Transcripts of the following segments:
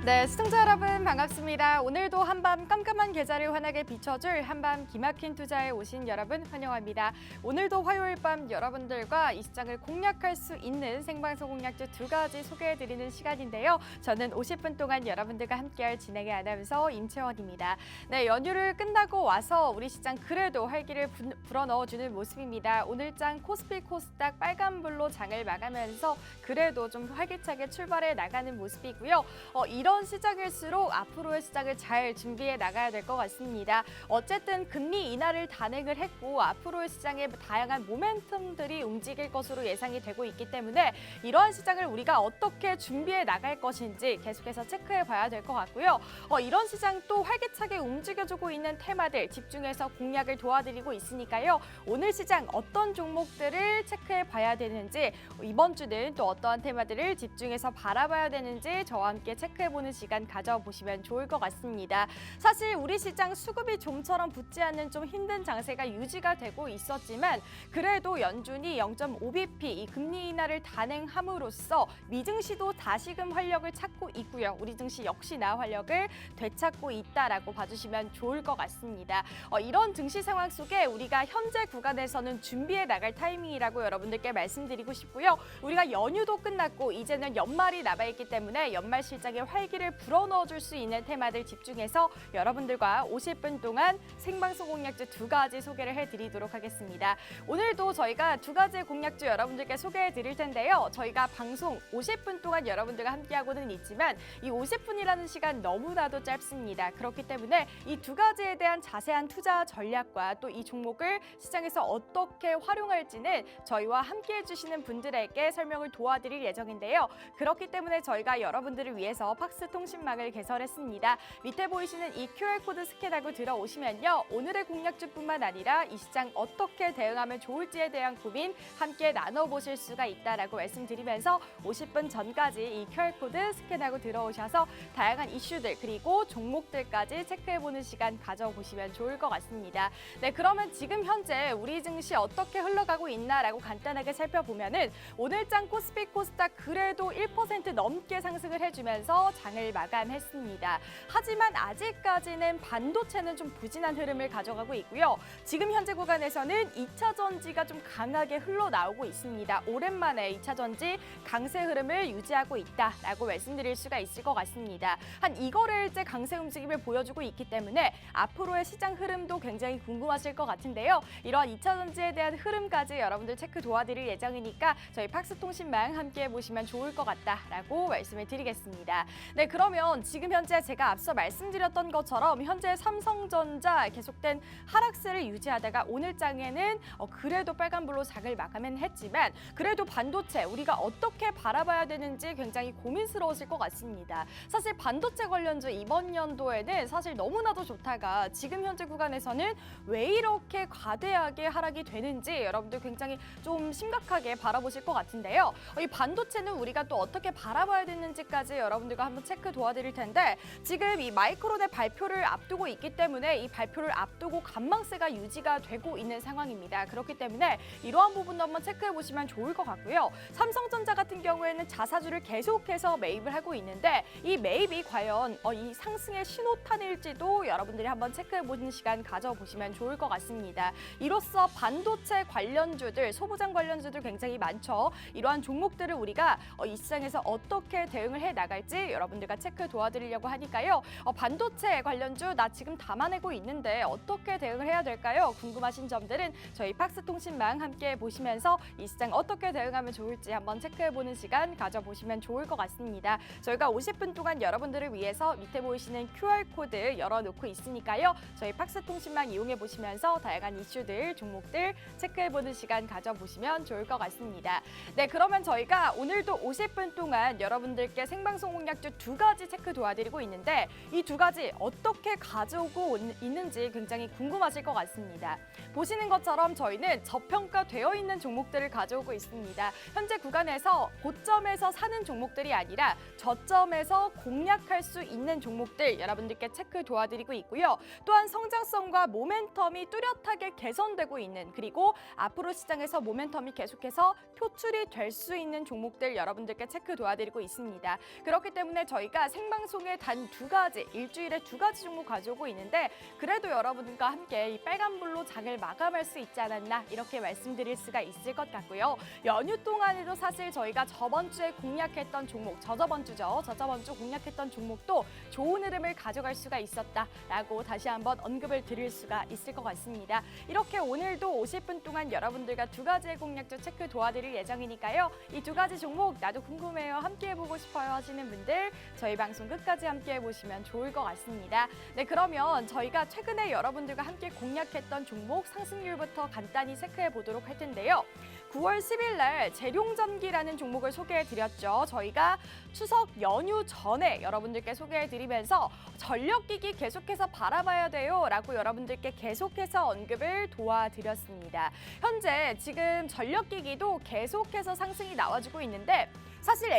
네, 시청자 여러분 반갑습니다. 오늘도 한밤 깜깜한 계좌를 환하게 비춰줄 한밤 기막힌 투자에 오신 여러분 환영합니다. 오늘도 화요일 밤 여러분들과 이 시장을 공략할 수 있는 생방송 공략주 두 가지 소개해드리는 시간인데요. 저는 50분 동안 여러분들과 함께할 진행의 아나운서 임채원입니다. 네, 연휴를 끝나고 와서 우리 시장 그래도 활기를 불어넣어주는 모습입니다. 오늘장 코스피 코스닥 빨간불로 장을 마감하면서 그래도 좀 활기차게 출발해 나가는 모습이고요. 이런 시장일수록 앞으로의 시장을 잘 준비해 나가야 될 것 같습니다. 어쨌든 금리 인하를 단행을 했고 앞으로의 시장에 다양한 모멘텀들이 움직일 것으로 예상이 되고 있기 때문에 이러한 시장을 우리가 어떻게 준비해 나갈 것인지 계속해서 체크해 봐야 될 것 같고요. 이런 시장 또 활기차게 움직여주고 있는 테마들 집중해서 공략을 도와드리고 있으니까요. 오늘 시장 어떤 종목들을 체크해 봐야 되는지 이번 주는 또 어떠한 테마들을 집중해서 바라봐야 되는지 저와 함께 체크해보는 시간 가져보시면 좋을 것 같습니다. 사실 우리 시장 수급이 좀처럼 붙지 않는 좀 힘든 장세가 유지가 되고 있었지만 그래도 연준이 0.5bp 이 금리 인하를 단행함으로써 미증시도 다시금 활력을 찾고 있고요. 우리 증시 역시나 활력을 되찾고 있다라고 봐주시면 좋을 것 같습니다. 이런 증시 상황 속에 우리가 현재 구간에서는 준비해 나갈 타이밍이라고 여러분들께 말씀드리고 싶고요. 우리가 연휴도 끝났고 이제는 연말이 남아있기 때문에 연말 실적에 활기를 불어넣어줄 수 있는 테마들 집중해서 여러분들과 50분 동안 생방송 공략주 두 가지 소개를 해드리도록 하겠습니다. 오늘도 저희가 두 가지의 공략주 여러분들께 소개해드릴 텐데요. 저희가 방송 50분 동안 여러분들과 함께하고는 있지만 이 50분이라는 시간 너무나도 짧습니다. 그렇기 때문에 이 두 가지에 대한 자세한 투자 전략과 또 이 종목을 시장에서 어떻게 활용할지는 저희와 함께해 주시는 분들에게 설명을 도와드릴 예정인데요. 그렇기 때문에 저희가 여러분들을 위해서 팍스 통신망을 개설했습니다. 밑에 보이시는 이 QR코드 스캔하고 들어오시면요. 오늘의 공략주뿐만 아니라 이 시장 어떻게 대응하면 좋을지에 대한 고민 함께 나눠보실 수가 있다라고 말씀드리면서 50분 전까지 이 QR코드 스캔하고 들어오셔서 다양한 이슈들 그리고 종목들까지 체크해보는 시간 가져보시면 좋을 것 같습니다. 네, 그러면 지금 현재 우리 증시 어떻게 흘러가고 있나라고 간단하게 살펴보면은 오늘장 코스피 코스닥 그래도 1% 넘게 상승을 해주면서 장을 마감했습니다. 하지만 아직까지는 반도체는 좀 부진한 흐름을 가져가고 있고요. 지금 현재 구간에서는 2차 전지가 좀 강하게 흘러나오고 있습니다. 오랜만에 2차 전지 강세 흐름을 유지하고 있다라고 말씀드릴 수가 있을 것 같습니다. 한 2거래일째 강세 움직임을 보여주고 있기 때문에 앞으로의 시장 흐름도 굉장히 궁금하실 것 같은데요. 이러한 2차 전지에 대한 흐름까지 여러분들 체크 도와드릴 예정이니까 저희 팍스 통신망 함께 보시면 좋을 것 같다라고 말씀을 드리겠습니다. 네, 그러면 지금 현재 제가 앞서 말씀드렸던 것처럼 현재 삼성전자 계속된 하락세를 유지하다가 오늘장에는 그래도 빨간불로 장을 마감은 했지만 그래도 반도체 우리가 어떻게 바라봐야 되는지 굉장히 고민스러우실 것 같습니다. 사실 반도체 관련주 이번 연도에는 사실 너무나도 좋다가 지금 현재 구간에서는 왜 이렇게 과대하게 하락이 되는지 여러분들 굉장히 좀 심각하게 바라보실 것 같은데요. 이 반도체는 우리가 또 어떻게 바라봐야 되는지까지 여러분들과 한번 체크 도와드릴 텐데 지금 이 마이크론의 발표를 앞두고 있기 때문에 이 발표를 앞두고 관망세가 유지가 되고 있는 상황입니다. 그렇기 때문에 이러한 부분도 한번 체크해 보시면 좋을 것 같고요. 삼성전자 같은 경우에는 자사주를 계속해서 매입을 하고 있는데 이 매입이 과연 이 상승의 신호탄일지도 여러분들이 한번 체크해 보는 시간 가져보시면 좋을 것 같습니다. 이로써 반도체 관련주들, 소부장 관련주들 굉장히 많죠. 이러한 종목들을 우리가 이 시장에서 어떻게 대응을 해 나갈지 여러분들과 체크 도와드리려고 하니까요. 반도체 관련주 나 지금 담아내고 있는데 어떻게 대응을 해야 될까요? 궁금하신 점들은 저희 팍스 통신망 함께 보시면서 이 시장 어떻게 대응하면 좋을지 한번 체크해보는 시간 가져보시면 좋을 것 같습니다. 저희가 50분 동안 여러분들을 위해서 밑에 보이시는 QR코드 열어놓고 있으니까요. 저희 팍스 통신망 이용해 보시면서 다양한 이슈들, 종목들 체크해보는 시간 가져보시면 좋을 것 같습니다. 네, 그러면 저희가 오늘도 50분 동안 여러분들께 생방송 공략주 두 가지 체크 도와드리고 있는데 이 두 가지 어떻게 가져오고 있는지 굉장히 궁금하실 것 같습니다. 보시는 것처럼 저희는 저평가되어 있는 종목들을 가져오고 있습니다. 현재 구간에서 고점에서 사는 종목들이 아니라 저점에서 공략할 수 있는 종목들 여러분들께 체크 도와드리고 있고요. 또한 성장성과 모멘텀이 뚜렷하게 개선되고 있는 그리고 앞으로 시장에서 모멘텀이 계속해서 표출이 될 수 있는 종목들 여러분들께 체크 도와드리고 있습니다. 그렇기 때문에 저희 저희가 생방송에 단 2가지, 일주일에 2가지 종목 가져오고 있는데 그래도 여러분과 함께 이 빨간불로 장을 마감할 수 있지 않았나 이렇게 말씀드릴 수가 있을 것 같고요. 연휴 동안에도 사실 저희가 저번 주에 공략했던 종목, 저저번 주 공략했던 종목도 좋은 흐름을 가져갈 수가 있었다라고 다시 한번 언급을 드릴 수가 있을 것 같습니다. 이렇게 오늘도 50분 동안 여러분들과 2가지의 공략주 체크 도와드릴 예정이니까요. 이 2가지 종목 나도 궁금해요, 함께 해보고 싶어요 하시는 분들 저희 방송 끝까지 함께 해보시면 좋을 것 같습니다. 네, 그러면 저희가 최근에 여러분들과 함께 공략했던 종목 상승률부터 간단히 체크해 보도록 할 텐데요. 9월 10일 날 재룡전기라는 종목을 소개해드렸죠. 저희가 추석 연휴 전에 여러분들께 소개해드리면서 전력기기 계속해서 바라봐야 돼요 라고 여러분들께 계속해서 언급을 도와드렸습니다. 현재 지금 전력기기도 계속해서 상승이 나와주고 있는데 사실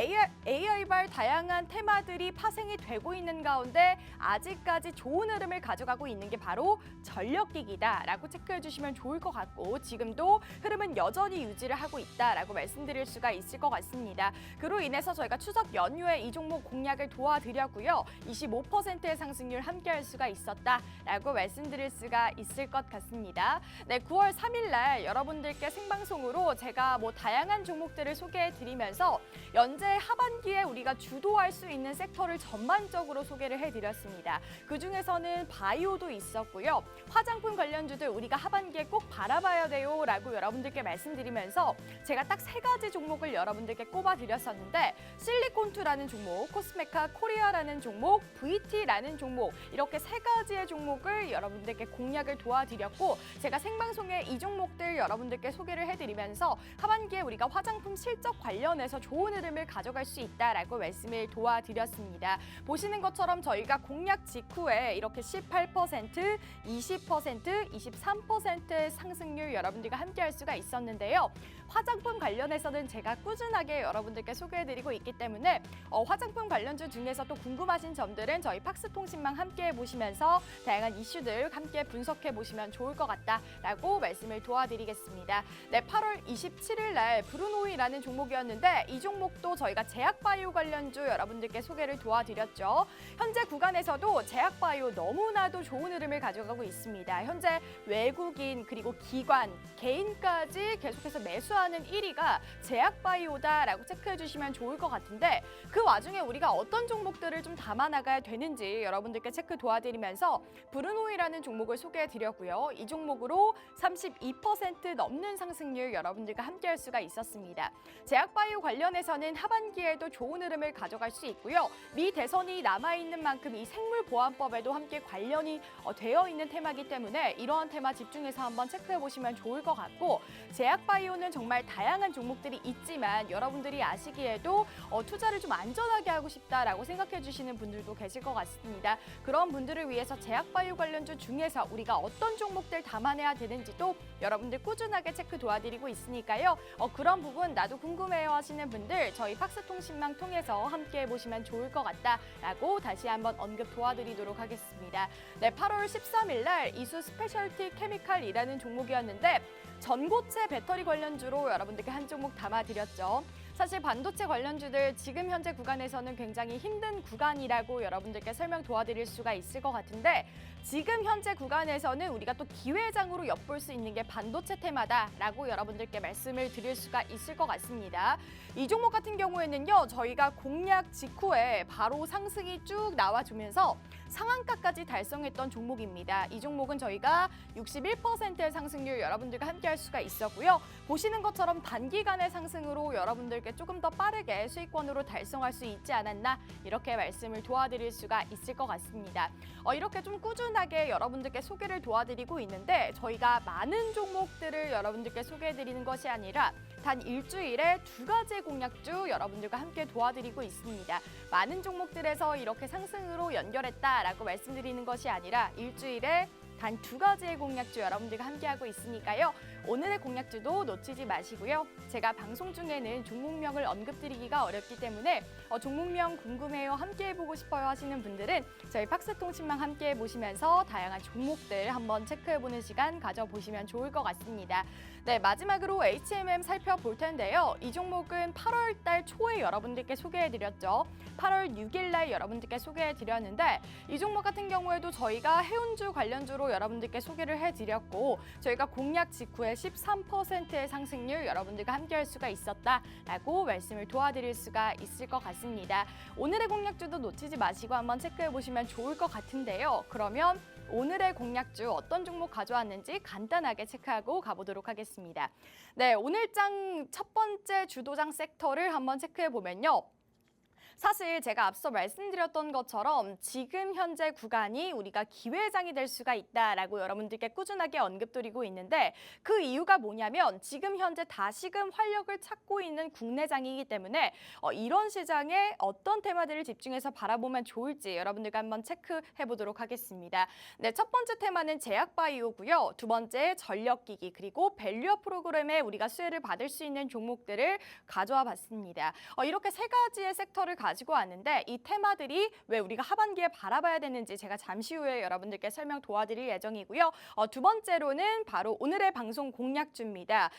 AI발 다양한 테마들이 파생이 되고 있는 가운데 아직까지 좋은 흐름을 가져가고 있는 게 바로 전력기기다라고 체크해 주시면 좋을 것 같고 지금도 흐름은 여전히 유지를 하고 있다라고 말씀드릴 수가 있을 것 같습니다. 그로 인해서 저희가 추석 연휴에 이 종목 공략을 도와드렸고요. 25%의 상승률 함께할 수가 있었다라고 말씀드릴 수가 있을 것 같습니다. 네, 9월 3일 날 여러분들께 생방송으로 제가 다양한 종목들을 소개해드리면서 연재 하반기에 우리가 주도할 수 있는 섹터를 전반적으로 소개를 해드렸습니다. 그중에서는 바이오도 있었고요. 화장품 관련주들 우리가 하반기에 꼭 바라봐야 돼요 라고 여러분들께 말씀드리면서 제가 딱 3가지 종목을 여러분들께 꼽아드렸었는데 실리콘투라는 종목, 코스메카 코리아라는 종목, VT라는 종목 이렇게 3가지의 종목을 여러분들께 공략을 도와드렸고 제가 생방송에 이 종목들 여러분들께 소개를 해드리면서 하반기에 우리가 화장품 실적 관련해서 좋은 흐름을 가져갈 수 있다라고 말씀을 도와드렸습니다. 보시는 것처럼 저희가 공략 직후에 이렇게 18%, 20%, 23%의 상승률 여러분들과 함께할 수가 있었는데요. 화장품 관련해서는 제가 꾸준하게 여러분들께 소개해드리고 있기 때문에 화장품 관련주 중에서 또 궁금하신 점들은 저희 팍스통신망 함께 보시면서 다양한 이슈들 함께 분석해 보시면 좋을 것 같다라고 말씀을 도와드리겠습니다. 네, 8월 27일 날 브루노이라는 종목이었는데 이 종목도 저희가 제약바이오 관련주 여러분들께 소개를 도와드렸죠. 현재 구간에서도 제약바이오 너무나도 좋은 흐름을 가져가고 있습니다. 현재 외국인 그리고 기관, 개인까지 계속해서 매수하는 1위가 제약바이오다라고 체크해 주시면 좋을 것 같은데 그 와중에 우리가 어떤 종목들을 좀 담아나가야 되는지 여러분들께 체크 도와드리면서 브루노이라는 종목을 소개해드렸고요. 이 종목으로 32% 넘는 상승률 여러분들과 함께할 수가 있었습니다. 제약바이오 관련해서는 하반기에도 좋은 흐름을 가져갈 수 있고요. 미 대선이 남아있는 만큼 이 생물보안법에도 함께 관련이 되어 있는 테마이기 때문에 이러한 테마 집중해서 한번 체크해 보시면 좋을 것 같고 제약바이오는 정말 다양한 종목들이 있지만 여러분들이 아시기에도 투자를 좀 안전하게 하고 싶다라고 생각해 주시는 분들도 계실 것 같습니다. 그런 분들을 위해서 제약바이오 관련주 중에서 우리가 어떤 종목들 담아내야 되는지도 여러분들 꾸준하게 체크 도와드리고 있으니까요. 그런 부분 나도 궁금해요 하시는 분들 저희 팍스통신망 통해서 함께 해보시면 좋을 것 같다라고 다시 한번 언급 도와드리도록 하겠습니다. 네, 8월 13일 날 이수 스페셜티 케미칼이라는 종목이었는데 전고체 배터리 관련주로 여러분들께 한 종목 담아드렸죠. 사실 반도체 관련주들 지금 현재 구간에서는 굉장히 힘든 구간이라고 여러분들께 설명 도와드릴 수가 있을 것 같은데 지금 현재 구간에서는 우리가 또 기회장으로 엿볼 수 있는 게 반도체 테마다라고 여러분들께 말씀을 드릴 수가 있을 것 같습니다. 이 종목 같은 경우에는요. 저희가 공략 직후에 바로 상승이 쭉 나와주면서 상한가까지 달성했던 종목입니다. 이 종목은 저희가 61%의 상승률 여러분들과 함께할 수가 있었고요. 보시는 것처럼 단기간의 상승으로 여러분들께 조금 더 빠르게 수익권으로 달성할 수 있지 않았나 이렇게 말씀을 도와드릴 수가 있을 것 같습니다. 이렇게 좀 꾸준하게 여러분들께 소개를 도와드리고 있는데 저희가 많은 종목들을 여러분들께 소개해드리는 것이 아니라 단 일주일에 2가지의 공략주 여러분들과 함께 도와드리고 있습니다. 많은 종목들에서 이렇게 상승으로 연결했다라고 말씀드리는 것이 아니라 일주일에 단 2가지의 공략주 여러분들과 함께하고 있으니까요. 오늘의 공략주도 놓치지 마시고요. 제가 방송 중에는 종목명을 언급드리기가 어렵기 때문에 종목명 궁금해요, 함께 해보고 싶어요 하시는 분들은 저희 팍스통신망 함께 해보시면서 다양한 종목들 한번 체크해보는 시간 가져보시면 좋을 것 같습니다. 네, 마지막으로 HMM 살펴볼 텐데요. 이 종목은 8월 달 초에 여러분들께 소개해드렸죠. 8월 6일 날 여러분들께 소개해드렸는데 이 종목 같은 경우에도 저희가 해운주 관련주로 여러분들께 소개를 해드렸고 저희가 공략 직후에 13%의 상승률 여러분들과 함께할 수가 있었다라고 말씀을 도와드릴 수가 있을 것 같습니다. 오늘의 공략주도 놓치지 마시고 한번 체크해보시면 좋을 것 같은데요. 그러면 오늘의 공략주 어떤 종목 가져왔는지 간단하게 체크하고 가보도록 하겠습니다. 네, 오늘 장 첫 번째 주도장 섹터를 한번 체크해보면요. 사실 제가 앞서 말씀드렸던 것처럼 지금 현재 구간이 우리가 기회장이 될 수가 있다라고 여러분들께 꾸준하게 언급드리고 있는데 그 이유가 뭐냐면 지금 현재 다시금 활력을 찾고 있는 국내장이기 때문에 이런 시장에 어떤 테마들을 집중해서 바라보면 좋을지 여러분들과 한번 체크해 보도록 하겠습니다. 네, 첫 번째 테마는 제약바이오고요. 두 번째 전력기기 그리고 밸류업 프로그램에 우리가 수혜를 받을 수 있는 종목들을 가져와 봤습니다. 이렇게 세 가지의 섹터를 가지고 왔는데 이 테마들이 왜 우리가 하반기에 바라봐야 되는지 제가 잠시 후에 여러분들께 설명 도와드릴 예정이고요. 두 번째로는 바로 오늘의 방송 공략주입니다.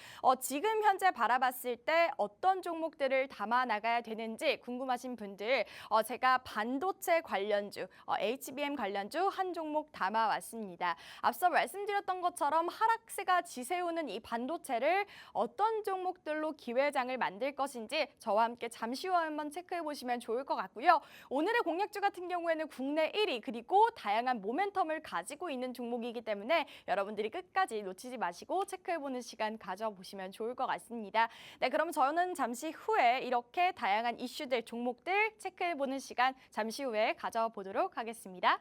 지금 현재 바라봤을 때 어떤 종목들을 담아 나가야 되는지 궁금하신 분들 제가 반도체 관련주, HBM 관련주 한 종목 담아왔습니다. 앞서 말씀드렸던 것처럼 하락세가 지새우는 이 반도체를 어떤 종목들로 기회장을 만들 것인지 저와 함께 잠시 후에 한번 체크해 보시면 좋을 것 같고요. 오늘의 공략주 같은 경우에는 국내 1위 그리고 다양한 모멘텀을 가지고 있는 종목이기 때문에 여러분들이 끝까지 놓치지 마시고 체크해보는 시간 가져보시면 좋을 것 같습니다. 네, 그럼 저는 잠시 후에 이렇게 다양한 이슈들, 종목들 체크해보는 시간 잠시 후에 가져보도록 하겠습니다.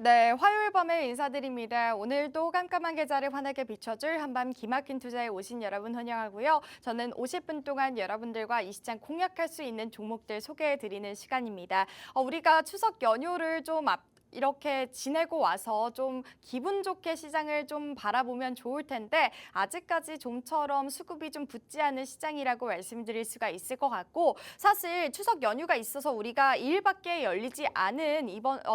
네, 화요일 밤에 인사드립니다. 오늘도 깜깜한 계좌를 환하게 비춰줄 한밤 기막힌 투자에 오신 여러분 환영하고요. 저는 50분 동안 여러분들과 이 시장 공략할 수 있는 종목들 소개해드리는 시간입니다. 우리가 추석 연휴를 좀 이렇게 지내고 와서 좀 기분 좋게 시장을 좀 바라보면 좋을 텐데 아직까지 좀처럼 수급이 좀 붙지 않은 시장이라고 말씀드릴 수가 있을 것 같고 사실 추석 연휴가 있어서 우리가 2일밖에 열리지 않은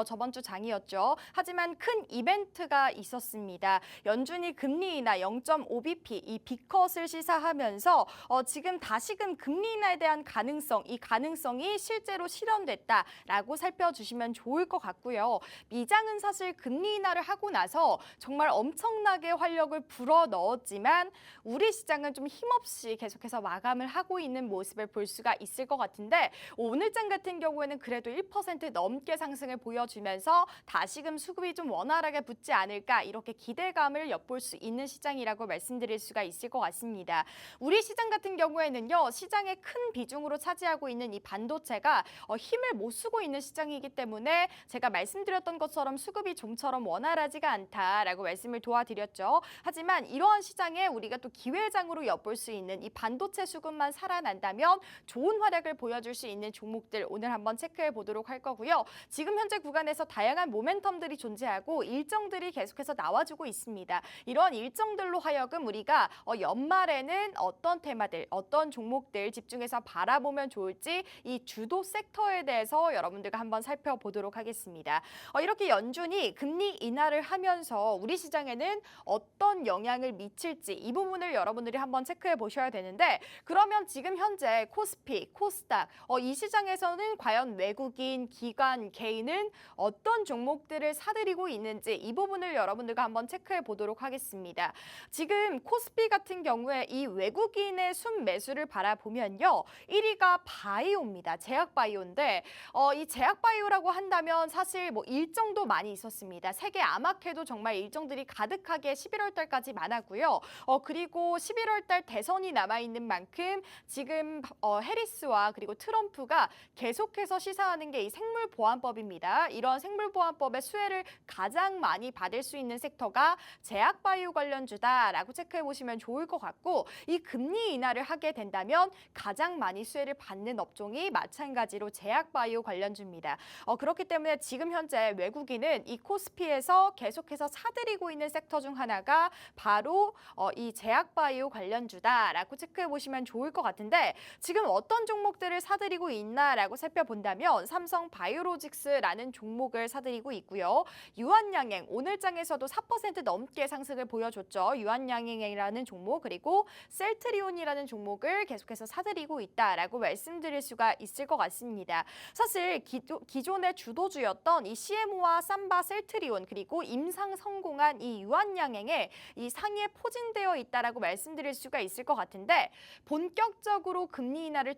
저번 주 장이었죠. 하지만 큰 이벤트가 있었습니다. 연준이 금리 인하 0.5bp 이 B컷을 시사하면서 지금 다시금 금리 인하에 대한 가능성, 이 가능성이 실제로 실현됐다라고 살펴주시면 좋을 것 같고요. 미장은 사실 금리 인하를 하고 나서 정말 엄청나게 활력을 불어넣었지만 우리 시장은 좀 힘없이 계속해서 마감을 하고 있는 모습을 볼 수가 있을 것 같은데 오늘 장 같은 경우에는 그래도 1% 넘게 상승을 보여주면서 다시금 수급이 좀 원활하게 붙지 않을까 이렇게 기대감을 엿볼 수 있는 시장이라고 말씀드릴 수가 있을 것 같습니다. 우리 시장 같은 경우에는요. 시장의 큰 비중으로 차지하고 있는 이 반도체가 힘을 못 쓰고 있는 시장이기 때문에 제가 말씀드렸던 말씀드렸던 것처럼 수급이 좀처럼 원활하지가 않다라고 말씀을 도와드렸죠. 하지만 이러한 시장에 우리가 또 기회장으로 엿볼 수 있는 이 반도체 수급만 살아난다면 좋은 활약을 보여줄 수 있는 종목들 오늘 한번 체크해 보도록 할 거고요. 지금 현재 구간에서 다양한 모멘텀들이 존재하고 일정들이 계속해서 나와주고 있습니다. 이러한 일정들로 하여금 우리가 연말에는 어떤 테마들, 어떤 종목들 집중해서 바라보면 좋을지 이 주도 섹터에 대해서 여러분들과 한번 살펴보도록 하겠습니다. 이렇게 연준이 금리 인하를 하면서 우리 시장에는 어떤 영향을 미칠지 이 부분을 여러분들이 한번 체크해 보셔야 되는데 그러면 지금 현재 코스피, 코스닥 이 시장에서는 과연 외국인, 기관, 개인은 어떤 종목들을 사들이고 있는지 이 부분을 여러분들과 한번 체크해 보도록 하겠습니다. 지금 코스피 같은 경우에 이 외국인의 순매수를 바라보면요. 1위가 바이오입니다. 제약바이오인데 이 제약바이오라고 한다면 사실 뭐 일정도 많이 있었습니다. 세계 암학회도 정말 일정들이 가득하게 11월 달까지 많았고요. 그리고 11월 달 대선이 남아있는 만큼 지금 해리스와 그리고 트럼프가 계속해서 시사하는 게 이 생물보안법입니다. 이런 생물보안법의 수혜를 가장 많이 받을 수 있는 섹터가 제약바이오 관련주다라고 체크해 보시면 좋을 것 같고 이 금리 인하를 하게 된다면 가장 많이 수혜를 받는 업종이 마찬가지로 제약바이오 관련주입니다. 그렇기 때문에 지금 현재 외국인은 이 코스피에서 계속해서 사들이고 있는 섹터 중 하나가 바로 이 제약바이오 관련주다라고 체크해 보시면 좋을 것 같은데 지금 어떤 종목들을 사들이고 있나라고 살펴본다면 삼성바이오로직스라는 종목을 사들이고 있고요. 유한양행 오늘 장에서도 4% 넘게 상승을 보여줬죠. 유한양행이라는 종목 그리고 셀트리온이라는 종목을 계속해서 사들이고 있다라고 말씀드릴 수가 있을 것 같습니다. 사실 기존의 주도주였던 이 CMO와 삼바, 셀트리온 그리고 임상 성공한 이 유한양행에 이 상위에 포진되어 있다라고 말씀드릴 수가 있을 것 같은데 본격적으로 금리 인하를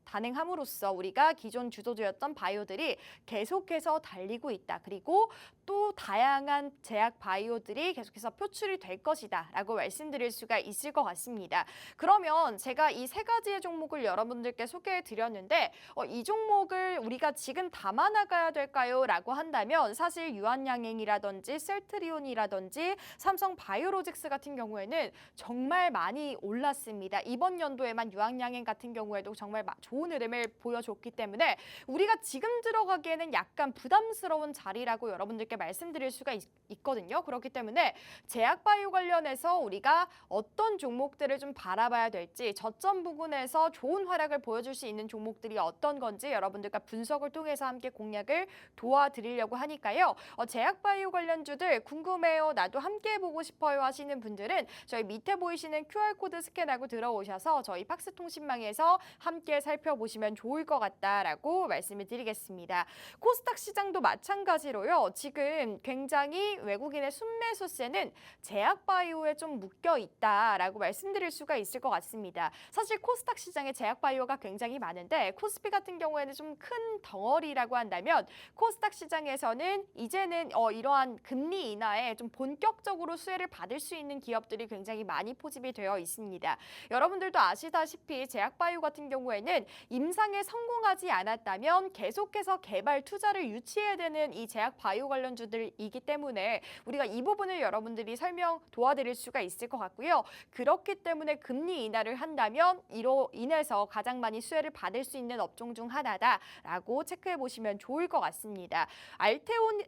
단행함으로써 우리가 기존 주도주였던 바이오들이 계속해서 달리고 있다. 그리고 또 다양한 제약 바이오들이 계속해서 표출이 될 것이다 라고 말씀드릴 수가 있을 것 같습니다. 그러면 제가 이 세 가지의 종목을 여러분들께 소개해 드렸는데 이 종목을 우리가 지금 담아나가야 될까요? 라고 한다면 사실 유한양행이라든지 셀트리온이라든지 삼성바이오로직스 같은 경우에는 정말 많이 올랐습니다. 이번 연도에만 유한양행 같은 경우에도 정말 좋은 흐름을 보여줬기 때문에 우리가 지금 들어가기에는 약간 부담스러운 자리라고 여러분들께 말씀드릴 수가 있거든요. 그렇기 때문에 제약바이오 관련해서 우리가 어떤 종목들을 좀 바라봐야 될지 저점 부근에서 좋은 활약을 보여줄 수 있는 종목들이 어떤 건지 여러분들과 분석을 통해서 함께 공략을 도와드리려고 하니까요. 제약바이오 관련주들 궁금해요. 나도 함께 해보고 싶어요 하시는 분들은 저희 밑에 보이시는 QR코드 스캔하고 들어오셔서 저희 팍스통신망에서 함께 살펴보시면 좋을 것 같다라고 말씀을 드리겠습니다. 코스닥 시장도 마찬가지로요. 지금 굉장히 외국인의 순매수세는 제약바이오에 좀 묶여 있다라고 말씀드릴 수가 있을 것 같습니다. 사실 코스닥 시장에 제약바이오가 굉장히 많은데 코스피 같은 경우에는 좀 큰 덩어리라고 한다면 코스닥 시장에서는 이제는 이러한 금리 인하에 좀 본격적으로 수혜를 받을 수 있는 기업들이 굉장히 많이 포집이 되어 있습니다. 여러분들도 아시다시피 제약바이오 같은 경우에는 임상에 성공하지 않았다면 계속해서 개발 투자를 유치해야 되는 이 제약바이오 관련주들이기 때문에 우리가 이 부분을 여러분들이 설명 도와드릴 수가 있을 것 같고요. 그렇기 때문에 금리 인하를 한다면 이로 인해서 가장 많이 수혜를 받을 수 있는 업종 중 하나다라고 체크해 보시면 좋을 것 같습니다.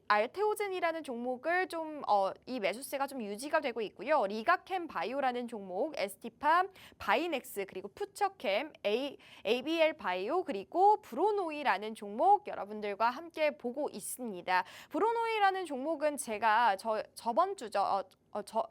알테오젠이라는 종목을 좀 이 매수세가 좀 유지가 되고 있고요. 리가캠 바이오라는 종목, ST팜, 바이넥스 그리고 푸처캠, ABL 바이오 그리고 브로노이라는 종목 여러분들과 함께 보고 있습니다. 브로노이라는 종목은 제가 저번 주죠.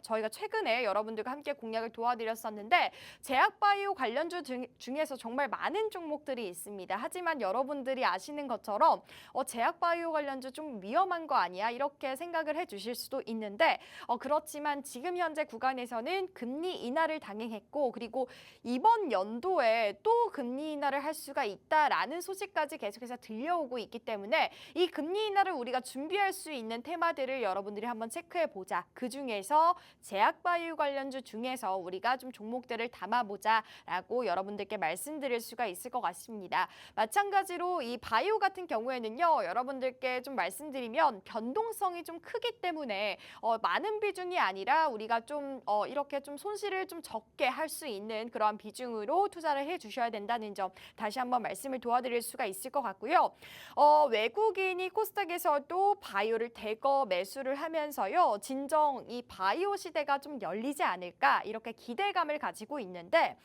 저희가 최근에 여러분들과 함께 공략을 도와드렸었는데 제약바이오 관련주 중에서 정말 많은 종목들이 있습니다. 하지만 여러분들이 아시는 것처럼 제약바이오 관련주 좀 위험한 거 아니야? 이렇게 생각을 해주실 수도 있는데 그렇지만 지금 현재 구간에서는 금리 인하를 단행했고 그리고 이번 연도에 또 금리 인하를 할 수가 있다라는 소식까지 계속해서 들려오고 있기 때문에 이 금리 인하를 우리가 준비할 수 있는 테마들을 여러분들이 한번 체크해보자. 그중에서 그래서 제약바이오 관련주 중에서 우리가 좀 종목들을 담아보자라고 여러분들께 말씀드릴 수가 있을 것 같습니다. 마찬가지로 이 바이오 같은 경우에는요, 여러분들께 좀 말씀드리면 변동성이 좀 크기 때문에 많은 비중이 아니라 우리가 좀 이렇게 좀 손실을 좀 적게 할 수 있는 그러한 비중으로 투자를 해주셔야 된다는 점 다시 한번 말씀을 도와드릴 수가 있을 것 같고요. 외국인이 코스닥에서도 바이오를 대거 매수를 하면서요, 진정 이 바이오 시대가 좀 열리지 않을까 이렇게 기대감을 가지고 있는데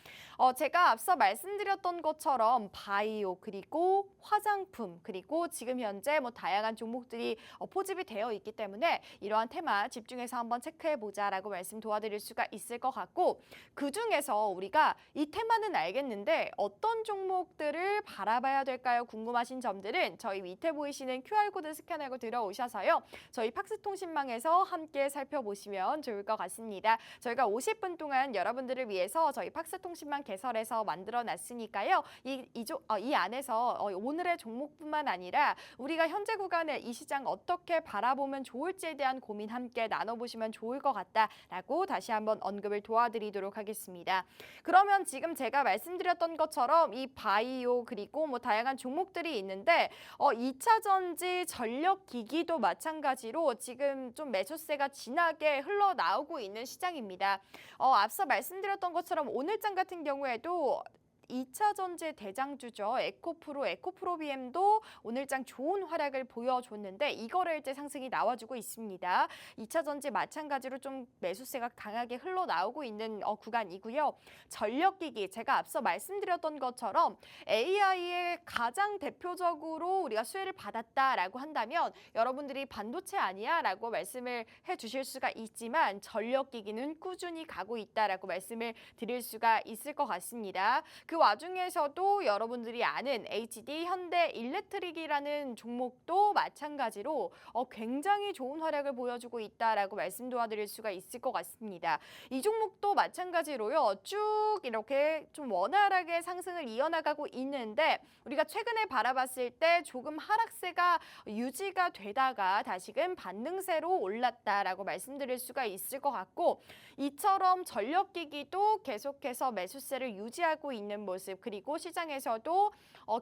제가 앞서 말씀드렸던 것처럼 바이오 그리고 화장품 그리고 지금 현재 뭐 다양한 종목들이 포집이 되어 있기 때문에 이러한 테마 집중해서 한번 체크해보자라고 말씀 도와드릴 수가 있을 것 같고, 그중에서 우리가 이 테마는 알겠는데 어떤 종목들을 바라봐야 될까요? 궁금하신 점들은 저희 밑에 보이시는 QR코드 스캔하고 들어오셔서요, 저희 팍스통신망에서 함께 살펴보시면 좋을 것 같습니다. 저희가 50분 동안 여러분들을 위해서 저희 팍스통신망 개설해서 만들어놨으니까요. 이 안에서 오늘의 종목뿐만 아니라 우리가 현재 구간에 이 시장 어떻게 바라보면 좋을지에 대한 고민 함께 나눠보시면 좋을 것 같다라고 다시 한번 언급을 도와드리도록 하겠습니다. 그러면 지금 제가 말씀드렸던 것처럼 이 바이오 그리고 뭐 다양한 종목들이 있는데 2차 전지 전력기기도 마찬가지로 지금 좀 매수세가 진하게 흘러나오고 있는 시장입니다. 앞서 말씀드렸던 것처럼 오늘장 같은 경우에도 2차 전지의 대장주죠. 에코프로비엠도 오늘장 좋은 활약을 보여줬는데 이거래일제 상승이 나와주고 있습니다. 2차 전지 마찬가지로 좀 매수세가 강하게 흘러나오고 있는 구간이고요. 전력기기, 제가 앞서 말씀드렸던 것처럼 AI의 가장 대표적으로 우리가 수혜를 받았다라고 한다면 여러분들이 반도체 아니야? 라고 말씀을 해주실 수가 있지만 전력기기는 꾸준히 가고 있다라고 말씀을 드릴 수가 있을 것 같습니다. 그 와중에서도 여러분들이 아는 HD 현대일렉트릭이라는 종목도 마찬가지로 굉장히 좋은 활약을 보여주고 있다라고 말씀 도와드릴 수가 있을 것 같습니다. 이 종목도 마찬가지로요, 쭉 이렇게 좀 원활하게 상승을 이어나가고 있는데 우리가 최근에 바라봤을 때 조금 하락세가 유지가 되다가 다시금 반등세로 올랐다라고 말씀드릴 수가 있을 것 같고, 이처럼 전력기기도 계속해서 매수세를 유지하고 있는 모습, 그리고 시장에서도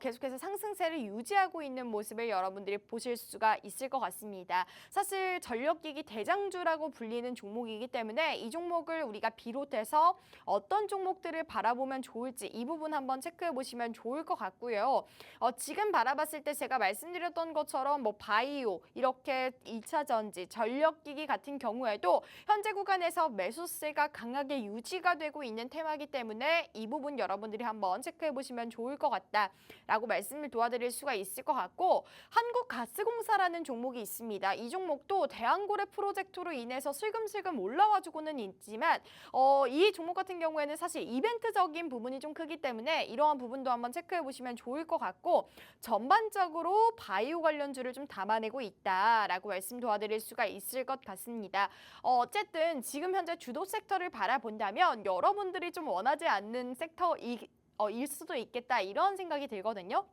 계속해서 상승세를 유지하고 있는 모습을 여러분들이 보실 수가 있을 것 같습니다. 사실 전력기기 대장주라고 불리는 종목이기 때문에 이 종목을 우리가 비롯해서 어떤 종목들을 바라보면 좋을지 이 부분 한번 체크해 보시면 좋을 것 같고요. 지금 바라봤을 때 제가 말씀드렸던 것처럼 뭐 바이오, 이렇게 2차 전지, 전력기기 같은 경우에도 현재 구간에서 매수세가 강하게 유지가 되고 있는 테마이기 때문에 이 부분 여러분들이 한번 체크해 보시면 좋을 것 같다라고 말씀을 도와드릴 수가 있을 것 같고, 한국가스공사라는 종목이 있습니다. 이 종목도 대한고래 프로젝트로 인해서 슬금슬금 올라와주고는 있지만 이 종목 같은 경우에는 사실 이벤트적인 부분이 좀 크기 때문에 이러한 부분도 한번 체크해 보시면 좋을 것 같고, 전반적으로 바이오 관련주를 좀 담아내고 있다라고 말씀 도와드릴 수가 있을 것 같습니다. 어쨌든 지금 현재 주도 섹터를 바라본다면 여러분들이 좀 원하지 않는 일 수도 있겠다, 이런 생각이 들거든요.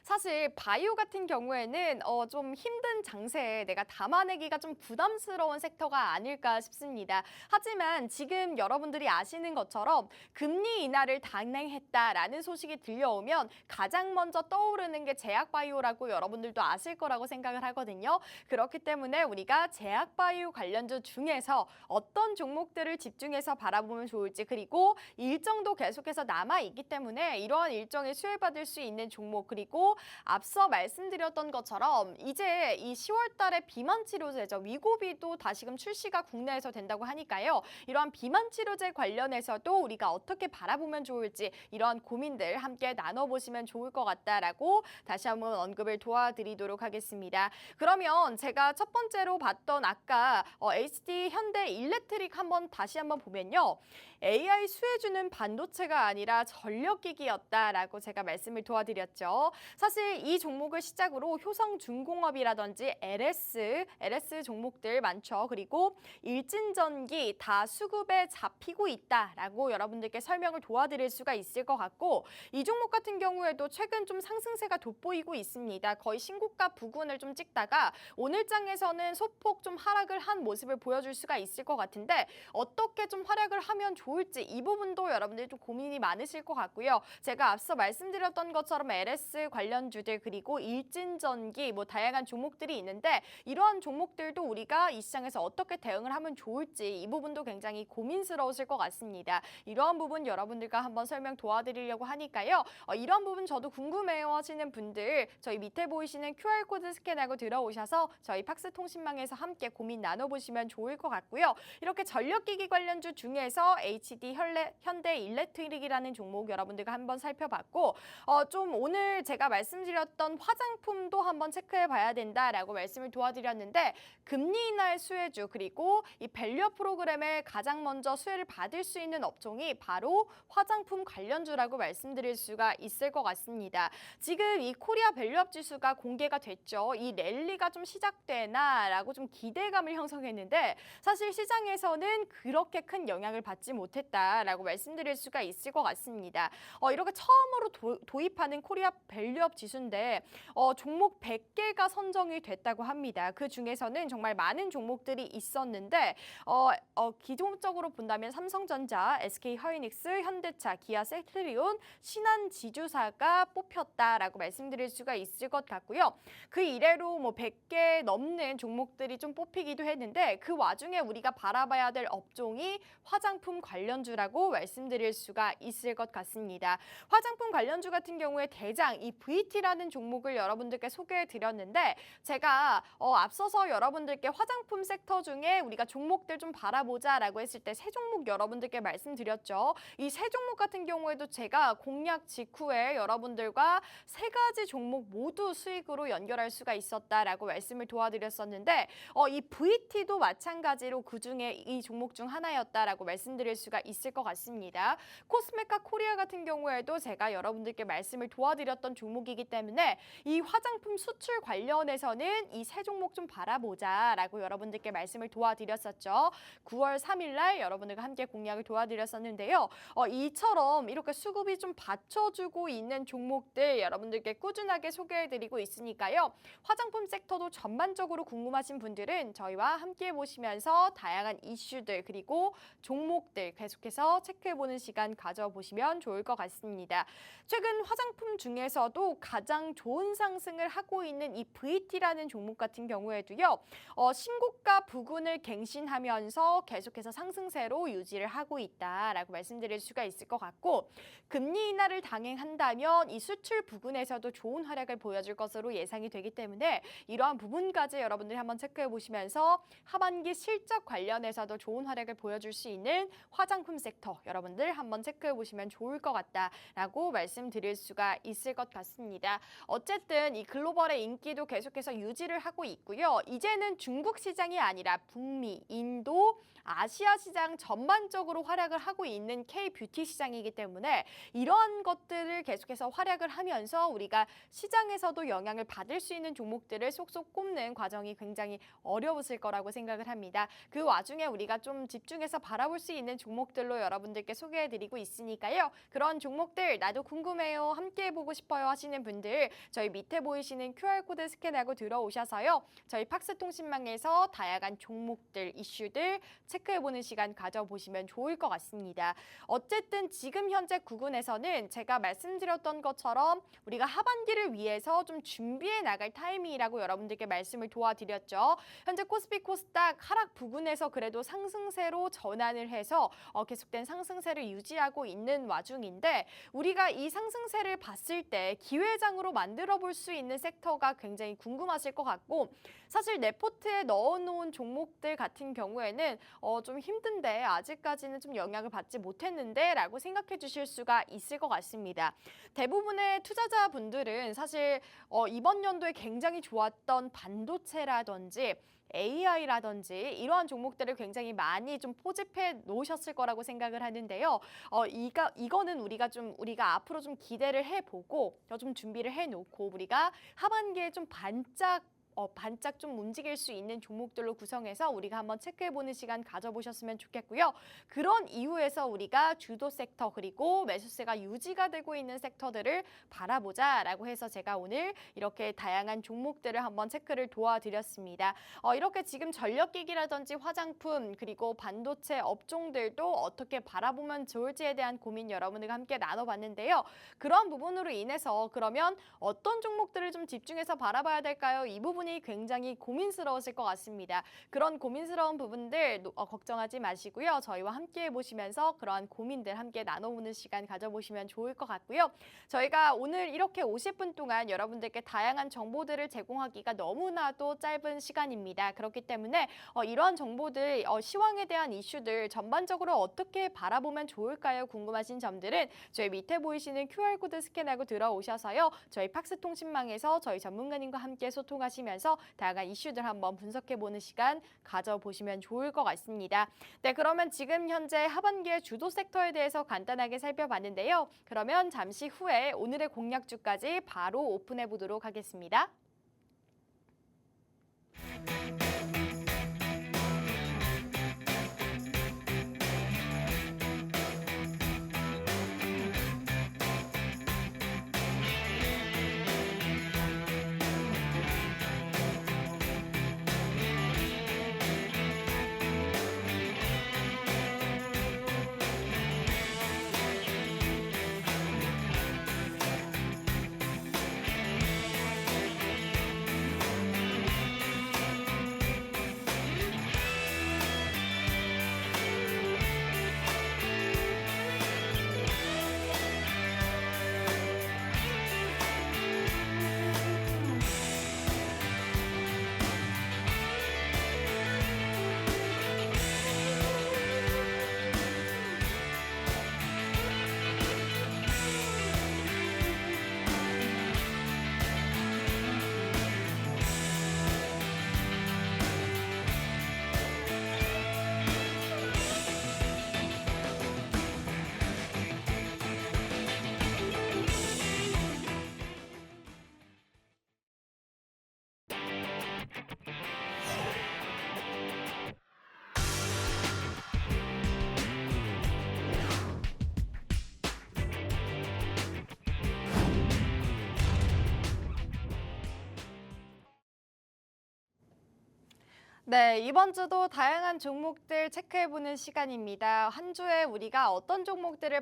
사실 바이오 같은 경우에는 좀 힘든 장세에 내가 담아내기가 좀 부담스러운 섹터가 아닐까 싶습니다. 하지만 지금 여러분들이 아시는 것처럼 금리 인하를 단행했다라는 소식이 들려오면 가장 먼저 떠오르는 게 제약바이오라고 여러분들도 아실 거라고 생각을 하거든요. 그렇기 때문에 우리가 제약바이오 관련주 중에서 어떤 종목들을 집중해서 바라보면 좋을지, 그리고 일정도 계속해서 남아있기 때문에 이러한 일정에 수혜받을 수 있는 종목, 그리고 앞서 말씀드렸던 것처럼 이제 이 10월 달에 비만 치료제죠. 위고비도 다시금 출시가 국내에서 된다고 하니까요. 이러한 비만 치료제 관련해서도 우리가 어떻게 바라보면 좋을지 이러한 고민들 함께 나눠보시면 좋을 것 같다라고 다시 한번 언급을 도와드리도록 하겠습니다. 그러면 제가 첫 번째로 봤던 아까 HD 현대일렉트릭 다시 한번 보면요. AI 수혜주는 반도체가 아니라 전력기기였다라고 제가 말씀을 도와드렸죠. 사실 사실 이 종목을 시작으로 효성중공업이라든지 LS 종목들 많죠. 그리고 일진전기 다 수급에 잡히고 있다라고 여러분들께 설명을 도와드릴 수가 있을 것 같고 이 종목 같은 경우에도 최근 좀 상승세가 돋보이고 있습니다. 거의 신고가 부근을 좀 찍다가 오늘 장에서는 소폭 좀 하락을 한 모습을 보여줄 수가 있을 것 같은데 어떻게 좀 활약을 하면 좋을지 이 부분도 여러분들이 좀 고민이 많으실 것 같고요. 제가 앞서 말씀드렸던 것처럼 LS 관련주들 그리고 일진전기 뭐 다양한 종목들이 있는데 이러한 종목들도 우리가 이 시장에서 어떻게 대응을 하면 좋을지 이 부분도 굉장히 고민스러우실 것 같습니다. 이러한 부분 여러분들과 한번 설명 도와드리려고 하니까요. 이런 부분 저도 궁금해요 하시는 분들 저희 밑에 보이시는 QR코드 스캔하고 들어오셔서 저희 팍스통신망에서 함께 고민 나눠보시면 좋을 것 같고요. 이렇게 전력기기 관련주 중에서 HD 현대일렉트릭이라는 종목 여러분들과 한번 살펴봤고 좀 오늘 제가 말씀드렸던 화장품도 한번 체크해 봐야 된다라고 말씀을 도와드렸는데 금리 인하의 수혜주 그리고 이 밸류업 프로그램에 가장 먼저 수혜를 받을 수 있는 업종이 바로 화장품 관련주라고 말씀드릴 수가 있을 것 같습니다. 지금 이 코리아 밸류업 지수가 공개가 됐죠. 이 랠리가 좀 시작되나라고 좀 기대감을 형성했는데 사실 시장에서는 그렇게 큰 영향을 받지 못했다라고 말씀드릴 수가 있을 것 같습니다. 이렇게 처음으로 도입하는 코리아 밸류업 지수인데 종목 100개가 선정이 됐다고 합니다. 그 중에서는 정말 많은 종목들이 있었는데 기존적으로 본다면 삼성전자, SK하이닉스, 현대차, 기아 셀트리온, 신한지주사가 뽑혔다라고 말씀드릴 수가 있을 것 같고요. 그 이래로 뭐 100개 넘는 종목들이 좀 뽑히기도 했는데 그 와중에 우리가 바라봐야 될 업종이 화장품 관련주라고 말씀드릴 수가 있을 것 같습니다. 화장품 관련주 같은 경우에 대장 이 VT라는 종목을 여러분들께 소개해 드렸는데 제가 앞서서 여러분들께 화장품 섹터 중에 우리가 종목들 좀 바라보자라고 했을 때 세 종목 여러분들께 말씀드렸죠. 이 세 종목 같은 경우에도 제가 공략 직후에 여러분들과 세 가지 종목 모두 수익으로 연결할 수가 있었다라고 말씀을 도와드렸었는데 이 VT도 마찬가지로 그중에 이 종목 중 하나였다라고 말씀드릴 수가 있을 것 같습니다. 코스메카 코리아 같은 경우에도 제가 여러분들께 말씀을 도와드렸던 종목이기 때문에 이 화장품 수출 관련해서는 이 세 종목 좀 바라보자라고 여러분들께 말씀을 도와드렸었죠. 9월 3일 날 여러분들과 함께 공략을 도와드렸었는데요. 이처럼 이렇게 수급이 좀 받쳐주고 있는 종목들 여러분들께 꾸준하게 소개해드리고 있으니까요. 화장품 섹터도 전반적으로 궁금하신 분들은 저희와 함께 보시면서 다양한 이슈들 그리고 종목들 계속해서 체크해보는 시간 가져보시면 좋을 것 같습니다. 최근 화장품 중에서도 가장 좋은 상승을 하고 있는 이 VT라는 종목 같은 경우에도요. 신고가 부근을 갱신하면서 계속해서 상승세로 유지를 하고 있다라고 말씀드릴 수가 있을 것 같고 금리 인하를 당행한다면 이 수출 부근에서도 좋은 활약을 보여줄 것으로 예상이 되기 때문에 이러한 부분까지 여러분들이 한번 체크해 보시면서 하반기 실적 관련해서도 좋은 활약을 보여줄 수 있는 화장품 섹터 여러분들 한번 체크해 보시면 좋을 것 같다라고 말씀드릴 수가 있을 것 같습니다. 어쨌든 이 글로벌의 인기도 계속해서 유지를 하고 있고요. 이제는 중국 시장이 아니라 북미, 인도, 아시아 시장 전반적으로 활약을 하고 있는 K-뷰티 시장이기 때문에 이러한 것들을 계속해서 활약을 하면서 우리가 시장에서도 영향을 받을 수 있는 종목들을 쏙쏙 꼽는 과정이 굉장히 어려웠을 거라고 생각을 합니다. 그 와중에 우리가 좀 집중해서 바라볼 수 있는 종목들로 여러분들께 소개해드리고 있으니까요. 그런 종목들 나도 궁금해요, 함께 해보고 싶어요 하시는 분들 저희 밑에 보이시는 QR코드 스캔하고 들어오셔서요. 저희 팍스통신망에서 다양한 종목들, 이슈들 체크해보는 시간 가져보시면 좋을 것 같습니다. 어쨌든 지금 현재 구근에서는 제가 말씀드렸던 것처럼 우리가 하반기를 위해서 좀 준비해 나갈 타이밍이라고 여러분들께 말씀을 도와드렸죠. 현재 코스피 코스닥 하락 부근에서 그래도 상승세로 전환을 해서 계속된 상승세를 유지하고 있는 와중인데 우리가 이 상승세를 봤을 때 기회장으로 만들어 볼 수 있는 섹터가 굉장히 궁금하실 것 같고 사실 레포트에 넣어놓은 종목들 같은 경우에는 좀 힘든데 아직까지는 좀 영향을 받지 못했는데 라고 생각해 주실 수가 있을 것 같습니다. 대부분의 투자자분들은 사실 이번 연도에 굉장히 좋았던 반도체라든지 AI라든지 이러한 종목들을 굉장히 많이 좀 포집해 놓으셨을 거라고 생각을 하는데요. 이거는 우리가 앞으로 좀 기대를 해보고 좀 준비를 해놓고 우리가 하반기에 좀 반짝 좀 움직일 수 있는 종목들로 구성해서 우리가 한번 체크해보는 시간 가져보셨으면 좋겠고요. 그런 이후에서 우리가 주도 섹터 그리고 매수세가 유지가 되고 있는 섹터들을 바라보자라고 해서 제가 오늘 이렇게 다양한 종목들을 한번 체크를 도와드렸습니다. 이렇게 지금 전력기기라든지 화장품 그리고 반도체 업종들도 어떻게 바라보면 좋을지에 대한 고민 여러분들과 함께 나눠봤는데요. 그런 부분으로 인해서 그러면 어떤 종목들을 좀 집중해서 바라봐야 될까요? 이 부분이 굉장히 고민스러우실 것 같습니다. 그런 고민스러운 부분들 걱정하지 마시고요. 저희와 함께 해보시면서 그러한 고민들 함께 나눠보는 시간 가져보시면 좋을 것 같고요. 저희가 오늘 이렇게 50분 동안 여러분들께 다양한 정보들을 제공하기가 너무나도 짧은 시간입니다. 그렇기 때문에 이러한 정보들, 시황에 대한 이슈들 전반적으로 어떻게 바라보면 좋을까요? 궁금하신 점들은 저희 밑에 보이시는 QR코드 스캔하고 들어오셔서요. 저희 팍스통신망에서 저희 전문가님과 함께 소통하시면서 다양한 이슈들 한번 분석해보는 시간 가져보시면 좋을 것 같습니다. 네, 그러면 지금 현재 하반기의 주도 섹터에 대해서 간단하게 살펴봤는데요. 그러면 잠시 후에 오늘의 공략주까지 바로 오픈해 보도록 하겠습니다. 네, 이번 주도 다양한 종목들 체크해보는 시간입니다. 한 주에 우리가 어떤 종목들을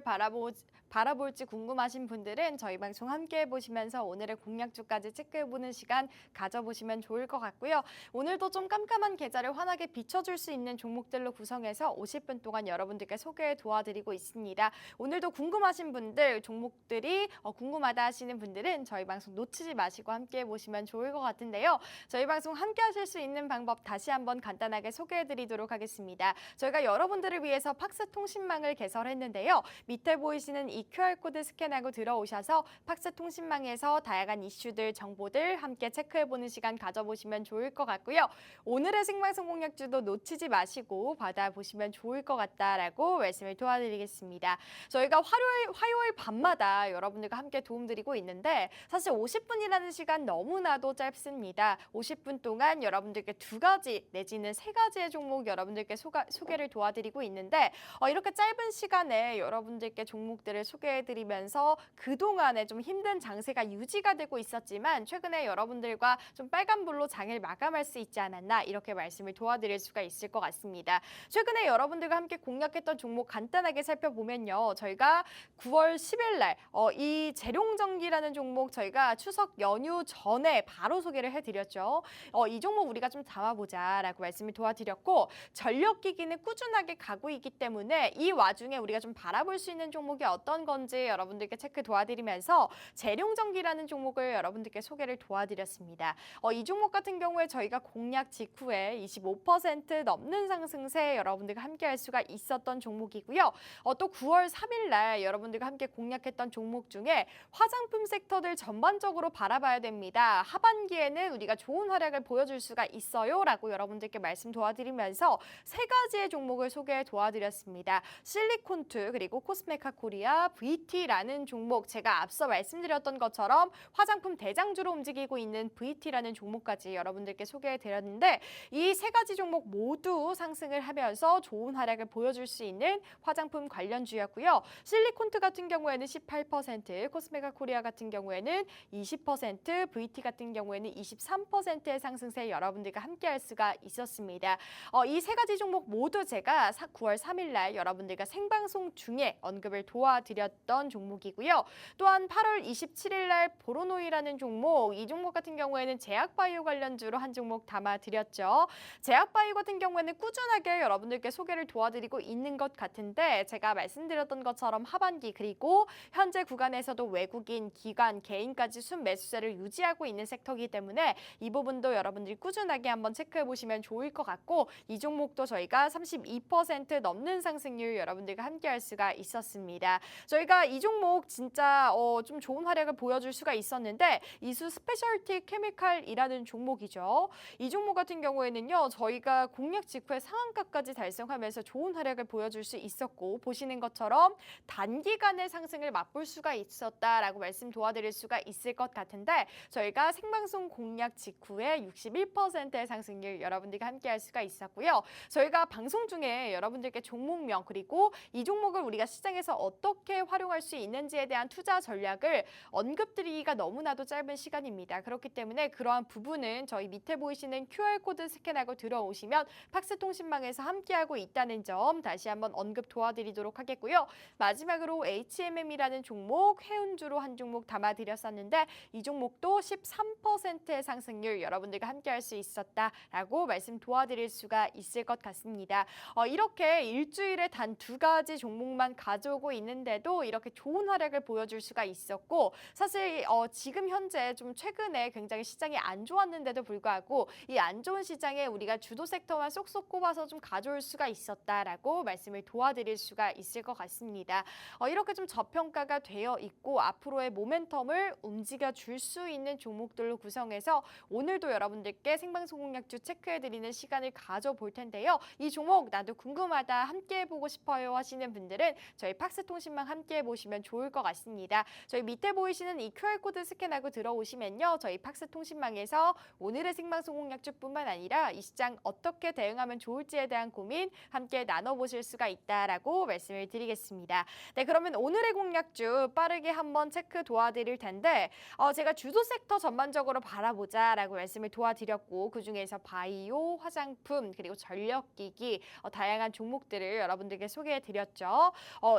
바라볼지 궁금하신 분들은 저희 방송 함께 해보시면서 오늘의 공략주까지 체크해보는 시간 가져보시면 좋을 것 같고요. 오늘도 좀 깜깜한 계좌를 환하게 비춰줄 수 있는 종목들로 구성해서 50분 동안 여러분들께 소개 도와드리고 있습니다. 오늘도 궁금하신 분들, 종목들이 궁금하다 하시는 분들은 저희 방송 놓치지 마시고 함께 해보시면 좋을 것 같은데요. 저희 방송 함께 하실 수 있는 방법 다시 한번 간단하게 소개해드리도록 하겠습니다. 저희가 여러분들을 위해서 팍스 통신망을 개설했는데요. 밑에 보이시는 이 QR코드 스캔하고 들어오셔서 팍스 통신망에서 다양한 이슈들, 정보들 함께 체크해보는 시간 가져보시면 좋을 것 같고요. 오늘의 생방송 공략주도 놓치지 마시고 받아보시면 좋을 것 같다라고 말씀을 도와드리겠습니다. 저희가 화요일 밤마다 여러분들과 함께 도움드리고 있는데 사실 50분이라는 시간 너무나도 짧습니다. 50분 동안 여러분들께 2가지 내지는 3가지의 종목 여러분들께 소개를 도와드리고 있는데 이렇게 짧은 시간에 여러분들께 종목들을 소개해드리면서 그동안에 좀 힘든 장세가 유지가 되고 있었지만 최근에 여러분들과 좀 빨간불로 장을 마감할 수 있지 않았나 이렇게 말씀을 도와드릴 수가 있을 것 같습니다. 최근에 여러분들과 함께 공략했던 종목 간단하게 살펴보면요. 저희가 9월 10일 날 이 재룡전기라는 종목 저희가 추석 연휴 전에 바로 소개를 해드렸죠. 이 종목 우리가 좀 담아보자라고 말씀을 도와드렸고 전력기기는 꾸준하게 가고 있기 때문에 이 와중에 우리가 좀 바라볼 수 있는 종목이 어떤 건지 여러분들께 체크 도와드리면서 재룡전기라는 종목을 여러분들께 소개를 도와드렸습니다. 이 종목 같은 경우에 저희가 공략 직후에 25% 넘는 상승세 여러분들과 함께 할 수가 있었던 종목이고요. 또 9월 3일 날 여러분들과 함께 공략했던 종목 중에 화장품 섹터들 전반적으로 바라봐야 됩니다. 하반기에는 우리가 좋은 활약을 보여줄 수가 있어요 라고 여러분들께 말씀 도와드리면서 세 가지의 종목을 소개 도와드렸습니다. 실리콘투 그리고 코스메카 코리아, VT라는 종목 제가 앞서 말씀드렸던 것처럼 화장품 대장주로 움직이고 있는 VT라는 종목까지 여러분들께 소개해드렸는데 이 세 가지 종목 모두 상승을 하면서 좋은 활약을 보여줄 수 있는 화장품 관련주였고요. 실리콘투 같은 경우에는 18%, 코스메카 코리아 같은 경우에는 20%, VT 같은 경우에는 23%의 상승세 여러분들과 함께할 수가 있었습니다. 이 세 가지 종목 모두 제가 9월 3일 날 여러분들과 생방송 중에 언급을 도와드렸던 종목이고요. 또한 8월 27일 날 보로노이라는 종목, 이 종목 같은 경우에는 제약바이오 관련주로 한 종목 담아드렸죠. 제약바이오 같은 경우에는 꾸준하게 여러분들께 소개를 도와드리고 있는 것 같은데 제가 말씀드렸던 것처럼 하반기 그리고 현재 구간에서도 외국인, 기관, 개인까지 순매수세를 유지하고 있는 섹터이기 때문에 이 부분도 여러분들이 꾸준하게 한번 체크해 보시면 좋을 것 같고 이 종목도 저희가 32% 넘는 상승률 여러분들과 함께할 수가 있었습니다. 저희가 이 종목 진짜 좀 좋은 활약을 보여줄 수가 있었는데 이수 스페셜티 케미칼이라는 종목이죠. 이 종목 같은 경우에는요. 저희가 공략 직후에 상한가까지 달성하면서 좋은 활약을 보여줄 수 있었고 보시는 것처럼 단기간의 상승을 맛볼 수가 있었다라고 말씀 도와드릴 수가 있을 것 같은데 저희가 생방송 공략 직후에 61%의 상승률 여러분들과 함께할 수가 있었고요. 저희가 방송 중에 여러분들께 종목명 그리고 이 종목을 우리가 시장에서 어떻게 활용할 수 있는지에 대한 투자 전략을 언급드리기가 너무나도 짧은 시간입니다. 그렇기 때문에 그러한 부분은 저희 밑에 보이시는 QR코드 스캔하고 들어오시면 팍스통신망에서 함께하고 있다는 점 다시 한번 언급 도와드리도록 하겠고요. 마지막으로 HMM이라는 종목, 해운주로 한 종목 담아드렸었는데 이 종목도 13%의 상승률 여러분들과 함께할 수 있었다라고 말씀 도와드릴 수가 있을 것 같습니다. 이렇게 일주일에 단 2가지 종목만 가져오고 있는데도 이렇게 좋은 활약을 보여줄 수가 있었고 사실 지금 현재 좀 최근에 굉장히 시장이 안 좋았는데도 불구하고 이 안 좋은 시장에 우리가 주도 섹터만 쏙쏙 꼽아서 좀 가져올 수가 있었다라고 말씀을 도와드릴 수가 있을 것 같습니다. 이렇게 좀 저평가가 되어 있고 앞으로의 모멘텀을 움직여 줄 수 있는 종목들로 구성해서 오늘도 여러분들께 생방송 공략주 체크해드리는 시간을 가져볼 텐데요. 이 종목 나도 궁금하다, 함께 해보고 싶어요 하시는 분들은 저희 팍스통신망 함께 해보시면 좋을 것 같습니다. 저희 밑에 보이시는 이 QR코드 스캔하고 들어오시면요. 저희 팍스통신망에서 오늘의 생방송 공략주뿐만 아니라 이 시장 어떻게 대응하면 좋을지에 대한 고민 함께 나눠보실 수가 있다라고 말씀을 드리겠습니다. 네, 그러면 오늘의 공략주 빠르게 한번 체크 도와드릴 텐데 제가 주도 섹터 전반적으로 바라보자라고 말씀을 도와드렸고 그중에서 바이오, 화장품, 그리고 전력기기 다양한 종목들을 여러분들께 소개해드렸죠.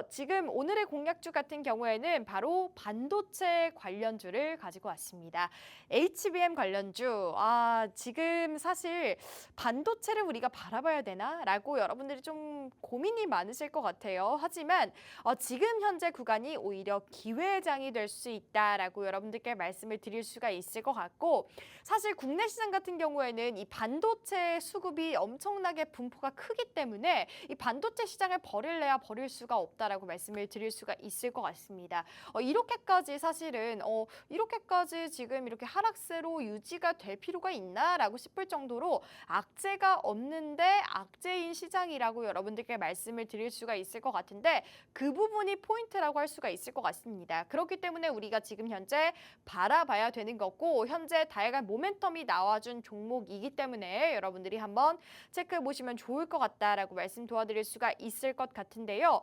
지금 오늘의 공략주 같은 경우에는 바로 반도체 관련주를 가지고 왔습니다. HBM 관련주, 지금 사실 반도체를 우리가 바라봐야 되나? 라고 여러분들이 좀 고민이 많으실 것 같아요. 하지만 지금 현재 구간이 오히려 기회장이 될 수 있다라고 여러분들께 말씀을 드릴 수가 있을 것 같고 사실 국내 시장 같은 경우에는 이 반도체 수급이 엄청나게 분포가 크기 때문에 이 반도체 시장을 버릴래야 버릴 수가 없다라고 말씀을 드릴 수가 있을 것 같습니다. 이렇게까지 사실은 이렇게까지 지금 이렇게 하락세로 유지가 될 필요가 있나라고 싶을 정도로 악재가 없는데 악재인 시장이라고 여러분들께 말씀을 드릴 수가 있을 것 같은데 그 부분이 포인트라고 할 수가 있을 것 같습니다. 그렇기 때문에 우리가 지금 현재 바라봐야 되는 거고 현재 다양한 모멘텀이 나와준 종목이기 때문에 여러분들이 한번 체크해 보시면 좋을 것 같다라고 말씀 도와드릴 수가 있을 것 같은데요.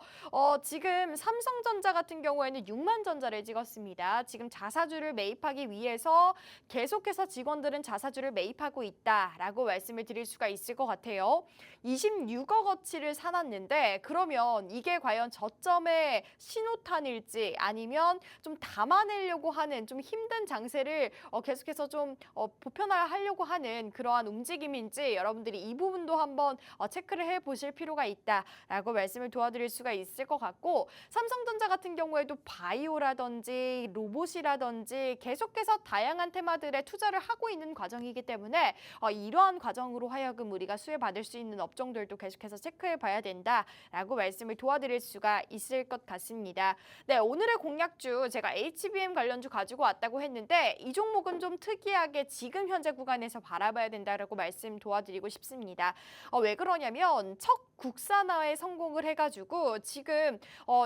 지금 삼성전자 같은 경우에는 6만 전자를 찍었습니다. 지금 자사주를 매입하기 위해서 계속해서 직원들은 자사주를 매입하고 있다라고 말씀을 드릴 수가 있을 것 같아요. 26억 어치를 사놨는데 그러면 이게 과연 저점의 신호탄일지 아니면 좀 담아내려고 하는 좀 힘든 장세를 계속해서 좀 보편화하려고 하는 그러한 움직임인지 여러분들이 이 부분도 한번 체크를 해보실 필요가 있다라고 말씀을 도와드릴 수가 있을 것 같고 삼성전자 같은 경우에도 바이오라든지 로봇이라든지 계속해서 다양한 테마들에 투자를 하고 있는 과정이기 때문에 이러한 과정으로 하여금 우리가 수혜받을 수 있는 업종들도 계속해서 체크해봐야 된다라고 말씀을 도와드릴 수가 있을 것 같습니다. 네, 오늘의 공략주 제가 HBM 관련주 가지고 왔다고 했는데 이 종목은 좀 특이하게 지금 현재 구간에서 바라봐야 된다라고 말씀 말씀 도와드리고 싶습니다. 왜 그러냐면 첫 국산화에 성공을 해가지고 지금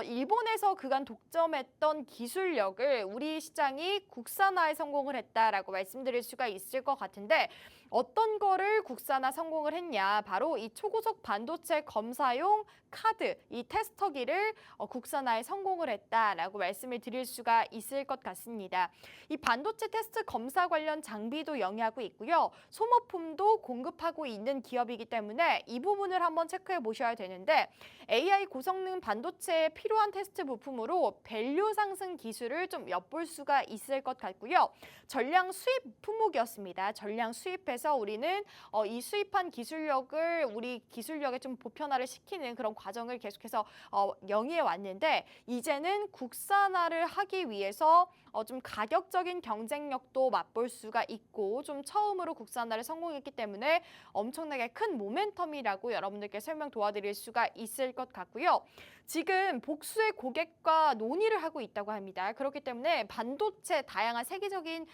일본에서 그간 독점했던 기술력을 우리 시장이 국산화에 성공을 했다라고 말씀드릴 수가 있을 것 같은데 어떤 거를 국산화 성공을 했냐? 바로 이 초고속 반도체 검사용 카드, 이 테스터기를 국산화에 성공을 했다라고 말씀을 드릴 수가 있을 것 같습니다. 이 반도체 테스트 검사 관련 장비도 영위하고 있고요. 소모품도 공급하고 있는 기업이기 때문에 이 부분을 한번 체크해 보셔야 되는데 AI 고성능 반도체에 필요한 테스트 부품으로 밸류 상승 기술을 좀 엿볼 수가 있을 것 같고요. 전량 수입 품목이었습니다. 전량 수입해서 우리는 이 수입한 기술력을 우리 기술력에 좀 보편화를 시키는 그런 과정을 계속해서 영위해 왔는데 이제는 국산화를 하기 위해서 좀 가격적인 경쟁력도 맛볼 수가 있고 좀 처음으로 국산화를 성공했기 때문에 엄청나게 큰 모멘텀이라고 여러분들께 설명 도와드릴 수가 있을 것 같고요. 지금 복수의 고객과 논의를 하고 있다고 합니다. 그렇기 때문에 반도체 다양한 세계적인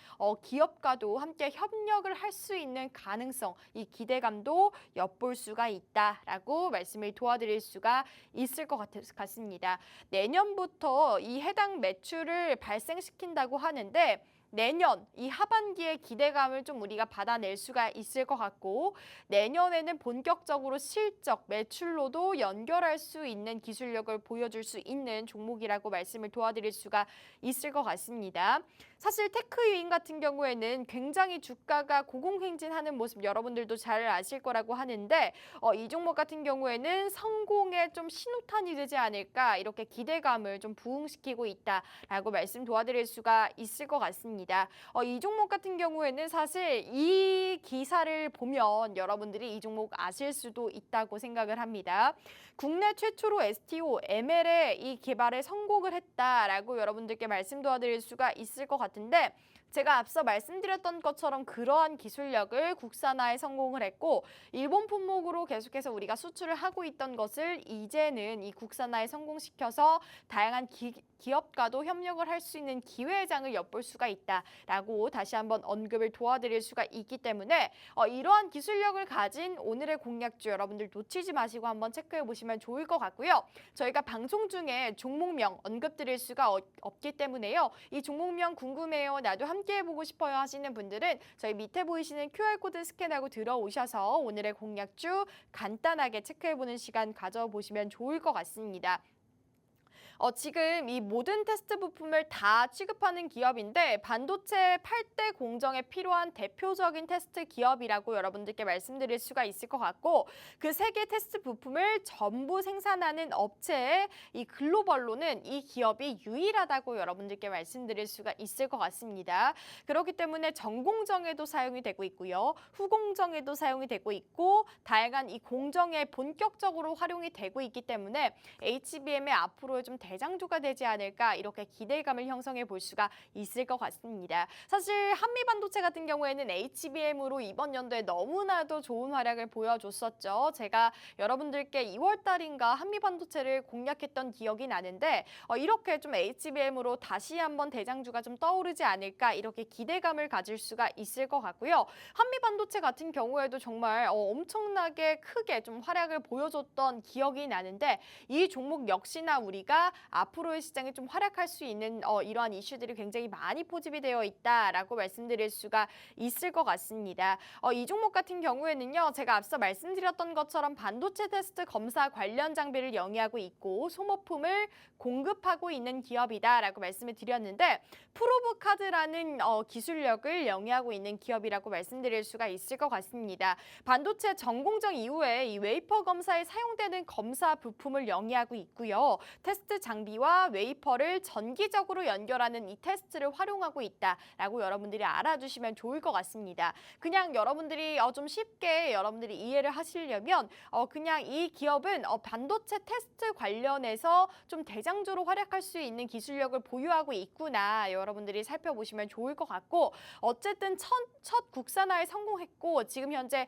기업과도 함께 협력을 할 수 있는 가능성, 이 기대감도 엿볼 수가 있다라고 말씀을 도와드릴 수가 있을 것 같습니다. 내년부터 이 해당 매출을 발생시킨다고 하는데 내년 이 하반기에 기대감을 좀 우리가 받아낼 수가 있을 것 같고 내년에는 본격적으로 실적, 매출로도 연결할 수 있는 기술력을 보여줄 수 있는 종목이라고 말씀을 도와드릴 수가 있을 것 같습니다. 사실 테크유인 같은 경우에는 굉장히 주가가 고공행진하는 모습 여러분들도 잘 아실 거라고 하는데 이 종목 같은 경우에는 성공의 좀 신호탄이 되지 않을까 이렇게 기대감을 좀 부흥시키고 있다라고 말씀 도와드릴 수가 있을 것 같습니다. 이 종목 같은 경우에는 사실 이 기사를 보면 여러분들이 이 종목 아실 수도 있다고 생각을 합니다. 국내 최초로 STO, ML의 이 개발에 성공을 했다라고 여러분들께 말씀 도와드릴 수가 있을 것 같은데 제가 앞서 말씀드렸던 것처럼 그러한 기술력을 국산화에 성공을 했고 일본 품목으로 계속해서 우리가 수출을 하고 있던 것을 이제는 이 국산화에 성공시켜서 다양한 기업과도 협력을 할 수 있는 기회장을 엿볼 수가 있다라고 다시 한번 언급을 도와드릴 수가 있기 때문에 이러한 기술력을 가진 오늘의 공략주 여러분들 놓치지 마시고 한번 체크해 보시면 좋을 것 같고요. 저희가 방송 중에 종목명 언급드릴 수가 없기 때문에요. 이 종목명 궁금해요. 나도 함께 해보고 싶어요 하시는 분들은 저희 밑에 보이시는 QR코드 스캔하고 들어오셔서 오늘의 공략주 간단하게 체크해보는 시간 가져보시면 좋을 것 같습니다. 지금 이 모든 테스트 부품을 다 취급하는 기업인데 반도체 8대 공정에 필요한 대표적인 테스트 기업이라고 여러분들께 말씀드릴 수가 있을 것 같고 그 3개 테스트 부품을 전부 생산하는 업체의 이 글로벌로는 이 기업이 유일하다고 여러분들께 말씀드릴 수가 있을 것 같습니다. 그렇기 때문에 전공정에도 사용이 되고 있고요. 후공정에도 사용이 되고 있고 다양한 이 공정에 본격적으로 활용이 되고 있기 때문에 HBM의 앞으로의 좀 대장주가 되지 않을까 이렇게 기대감을 형성해 볼 수가 있을 것 같습니다. 사실 한미반도체 같은 경우에는 HBM으로 이번 연도에 너무나도 좋은 활약을 보여줬었죠. 제가 여러분들께 2월 달인가 한미반도체를 공략했던 기억이 나는데 이렇게 좀 HBM으로 다시 한번 대장주가 좀 떠오르지 않을까 이렇게 기대감을 가질 수가 있을 것 같고요. 한미반도체 같은 경우에도 정말 엄청나게 크게 좀 활약을 보여줬던 기억이 나는데 이 종목 역시나 우리가 앞으로의 시장에 좀 활약할 수 있는 이러한 이슈들이 굉장히 많이 포집이 되어 있다라고 말씀드릴 수가 있을 것 같습니다. 이 종목 같은 경우에는요. 제가 앞서 말씀드렸던 것처럼 반도체 테스트 검사 관련 장비를 영위하고 있고 소모품을 공급하고 있는 기업이다라고 말씀을 드렸는데 프로브카드라는 기술력을 영위하고 있는 기업이라고 말씀드릴 수가 있을 것 같습니다. 반도체 전공정 이후에 이 웨이퍼 검사에 사용되는 검사 부품을 영위하고 있고요. 테스트 장비와 웨이퍼를 전기적으로 연결하는 이 테스트를 활용하고 있다라고 여러분들이 알아주시면 좋을 것 같습니다. 그냥 여러분들이 좀 쉽게 여러분들이 이해를 하시려면 그냥 이 기업은 반도체 테스트 관련해서 좀 대장주로 활약할 수 있는 기술력을 보유하고 있구나 여러분들이 살펴보시면 좋을 것 같고 어쨌든 첫 국산화에 성공했고 지금 현재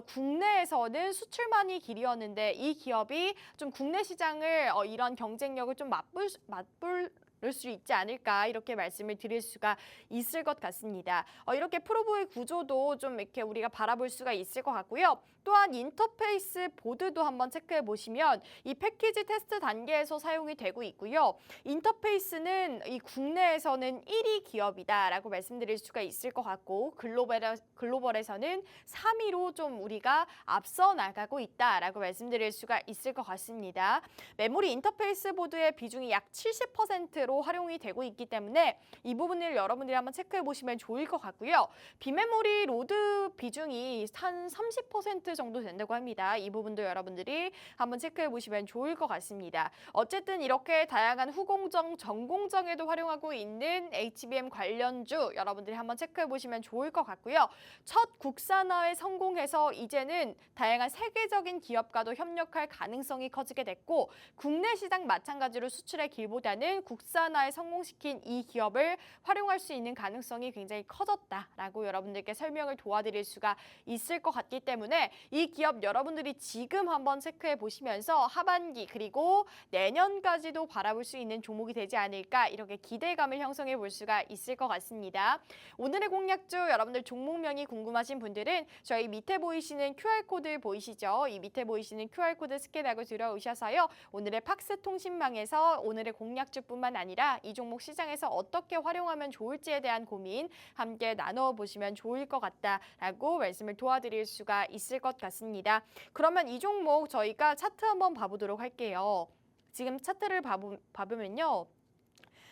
국내에서는 수출만이 길이었는데 이 기업이 좀 국내 시장을 이런 경쟁력을 좀 맛볼 수 있지 않을까 이렇게 말씀을 드릴 수가 있을 것 같습니다. 이렇게 프로브의 구조도 좀 이렇게 우리가 바라볼 수가 있을 것 같고요. 또한 인터페이스 보드도 한번 체크해 보시면 이 패키지 테스트 단계에서 사용이 되고 있고요. 인터페이스는 이 국내에서는 1위 기업이다라고 말씀드릴 수가 있을 것 같고 글로벌에서는 3위로 좀 우리가 앞서 나가고 있다라고 말씀드릴 수가 있을 것 같습니다. 메모리 인터페이스 보드의 비중이 약 70%로 활용이 되고 있기 때문에 이 부분을 여러분들이 한번 체크해 보시면 좋을 것 같고요. 비메모리 로드 비중이 한 30% 정도 된다고 합니다. 이 부분도 여러분들이 한번 체크해 보시면 좋을 것 같습니다. 어쨌든 이렇게 다양한 후공정, 전공정에도 활용하고 있는 HBM 관련주 여러분들이 한번 체크해 보시면 좋을 것 같고요. 첫 국산화에 성공해서 이제는 다양한 세계적인 기업과도 협력할 가능성이 커지게 됐고 국내 시장 마찬가지로 수출의 길보다는 국산화에 성공시킨 이 기업을 활용할 수 있는 가능성이 굉장히 커졌다라고 여러분들께 설명을 도와드릴 수가 있을 것 같기 때문에 이 기업 여러분들이 지금 한번 체크해 보시면서 하반기 그리고 내년까지도 바라볼 수 있는 종목이 되지 않을까 이렇게 기대감을 형성해 볼 수가 있을 것 같습니다. 오늘의 공략주 여러분들 종목명이 궁금하신 분들은 저희 밑에 보이시는 QR코드 보이시죠? 이 밑에 보이시는 QR코드 스캔하고 들어오셔서요. 오늘의 팍스 통신망에서 오늘의 공략주뿐만 아니라 이 종목 시장에서 어떻게 활용하면 좋을지에 대한 고민 함께 나눠보시면 좋을 것 같다라고 말씀을 도와드릴 수가 있을 것 같습니다. 그러면 이 종목 저희가 차트 한번 봐보도록 할게요. 지금 차트를 봐보면요.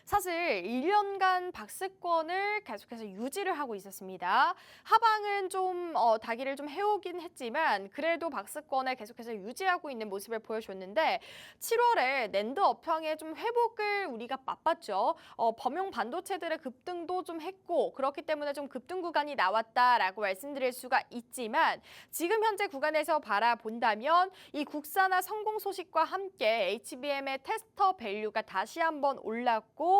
사실 1년간 박스권을 계속해서 유지를 하고 있었습니다. 하방은 좀 다기를 좀 해오긴 했지만 그래도 박스권을 계속해서 유지하고 있는 모습을 보여줬는데 7월에 낸드 업황의 좀 회복을 우리가 맛봤죠. 범용 반도체들의 급등도 좀 했고 그렇기 때문에 좀 급등 구간이 나왔다라고 말씀드릴 수가 있지만 지금 현재 구간에서 바라본다면 이 국산화 성공 소식과 함께 HBM의 테스터 밸류가 다시 한번 올랐고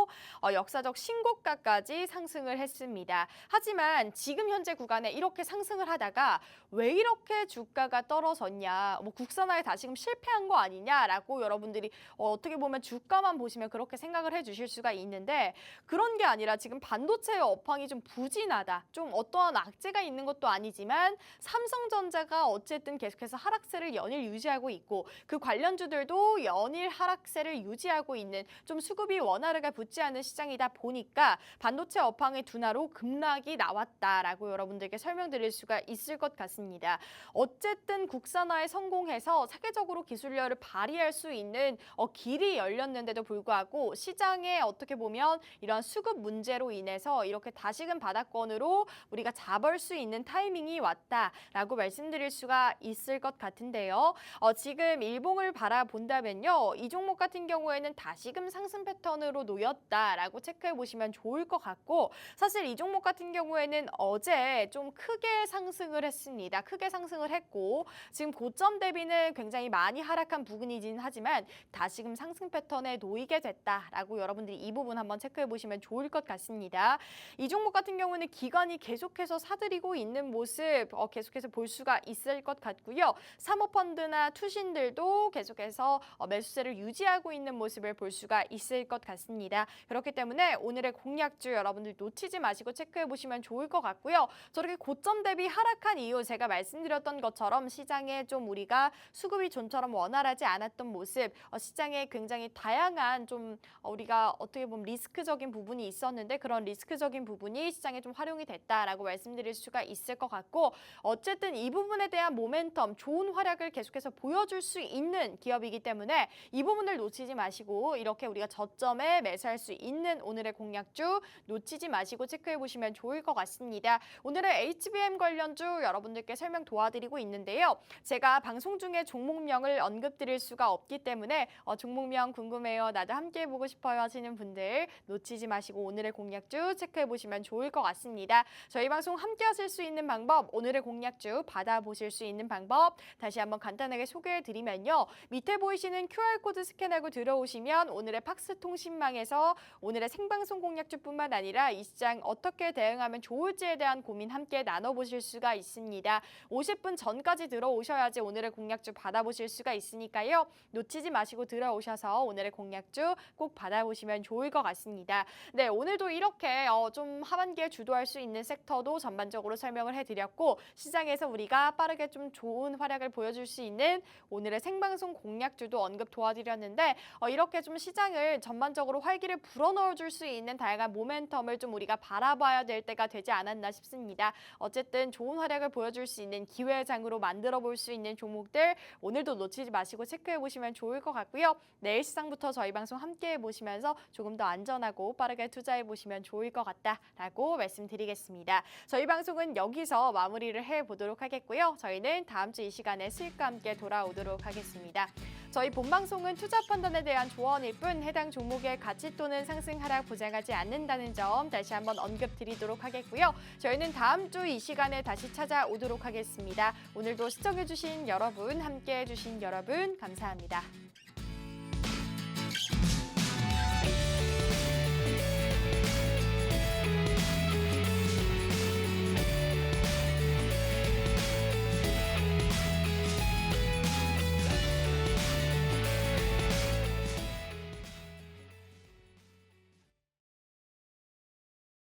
역사적 신고가까지 상승을 했습니다. 하지만 지금 현재 구간에 이렇게 상승을 하다가 왜 이렇게 주가가 떨어졌냐, 뭐 국산화에 다시금 실패한 거 아니냐라고 여러분들이 어떻게 보면 주가만 보시면 그렇게 생각을 해주실 수가 있는데 그런 게 아니라 지금 반도체의 업황이 좀 부진하다, 좀 어떠한 악재가 있는 것도 아니지만 삼성전자가 어쨌든 계속해서 하락세를 연일 유지하고 있고 그 관련주들도 연일 하락세를 유지하고 있는 좀 수급이 원활하게 붙지 않은 시장이다 보니까 반도체 업황의 둔화로 급락이 나왔다라고 여러분들께 설명드릴 수가 있을 것 같습니다. 어쨌든 국산화에 성공해서 세계적으로 기술력을 발휘할 수 있는 길이 열렸는데도 불구하고 시장에 어떻게 보면 이런 수급 문제로 인해서 이렇게 다시금 바닥권으로 우리가 잡을 수 있는 타이밍이 왔다라고 말씀드릴 수가 있을 것 같은데요. 지금 일봉을 바라본다면요. 이 종목 같은 경우에는 다시금 상승 패턴으로 놓였다라고 체크해 보시면 좋을 것 같고 사실 이 종목 같은 경우에는 어제 좀 크게 상승을 했습니다. 크게 상승을 했고 지금 고점 대비는 굉장히 많이 하락한 부분이긴 하지만 다시금 상승 패턴에 놓이게 됐다라고 여러분들이 이 부분 한번 체크해 보시면 좋을 것 같습니다. 이 종목 같은 경우는 기관이 계속해서 사들이고 있는 모습 계속해서 볼 수가 있을 것 같고요. 사모펀드나 투신들도 계속해서 매수세를 유지하고 있는 모습을 볼 수가 있을 것 같습니다. 그렇기 때문에 오늘의 공략주 여러분들 놓치지 마시고 체크해 보시면 좋을 것 같고요. 저렇게 고점 대비 하락한 이유 제가 말씀드렸던 것처럼 시장에 좀 우리가 수급이 좀처럼 원활하지 않았던 모습, 시장에 굉장히 다양한 좀 우리가 어떻게 보면 리스크적인 부분이 있었는데 그런 리스크적인 부분이 시장에 좀 활용이 됐다라고 말씀드릴 수가 있을 것 같고 어쨌든 이 부분에 대한 모멘텀, 좋은 활약을 계속해서 보여줄 수 있는 기업이기 때문에 이 부분을 놓치지 마시고 이렇게 우리가 저점에 매수할 수 있는 오늘의 공략주 놓치지 마시고 체크해 보시면 좋을 것 같습니다. 오늘의 HBM 관련주 여러분들께 설명 도와드리고 있는데요. 제가 방송 중에 종목명을 언급드릴 수가 없기 때문에 종목명 궁금해요, 나도 함께 해보고 싶어요 하시는 분들 놓치지 마시고 오늘의 공략주 체크해 보시면 좋을 것 같습니다. 저희 방송 함께 하실 수 있는 방법, 오늘의 공략주 받아보실 수 있는 방법 다시 한번 간단하게 소개해 드리면요. 밑에 보이시는 QR코드 스캔하고 들어오시면 오늘의 팍스 통신망에서 보시면서 오늘의 생방송 공략주뿐만 아니라 이 시장 어떻게 대응하면 좋을지에 대한 고민 함께 나눠보실 수가 있습니다. 50분 전까지 들어오셔야지 오늘의 공략주 받아보실 수가 있으니까요. 놓치지 마시고 들어오셔서 오늘의 공략주 꼭 받아보시면 좋을 것 같습니다. 네, 오늘도 이렇게 좀 하반기에 주도할 수 있는 섹터도 전반적으로 설명을 해드렸고 시장에서 우리가 빠르게 좀 좋은 활약을 보여줄 수 있는 오늘의 생방송 공략주도 언급 도와드렸는데 이렇게 좀 시장을 전반적으로 활기를 불어넣어줄 수 있는 다양한 모멘텀을 좀 우리가 바라봐야 될 때가 되지 않았나 싶습니다. 어쨌든 좋은 활약을 보여줄 수 있는 기회장으로 만들어 볼 수 있는 종목들 오늘도 놓치지 마시고 체크해 보시면 좋을 것 같고요. 내일 시장부터 저희 방송 함께 보시면서 조금 더 안전하고 빠르게 투자해 보시면 좋을 것 같다라고 말씀드리겠습니다. 저희 방송은 여기서 마무리를 해보도록 하겠고요. 저희는 다음 주 이 시간에 수익과 함께 돌아오도록 하겠습니다. 저희 본방송은 투자 판단에 대한 조언일 뿐 해당 종목의 가치 또는 상승 하락 보장하지 않는다는 점 다시 한번 언급드리도록 하겠고요. 저희는 다음 주 이 시간에 다시 찾아오도록 하겠습니다. 오늘도 시청해주신 여러분, 함께해주신 여러분 감사합니다.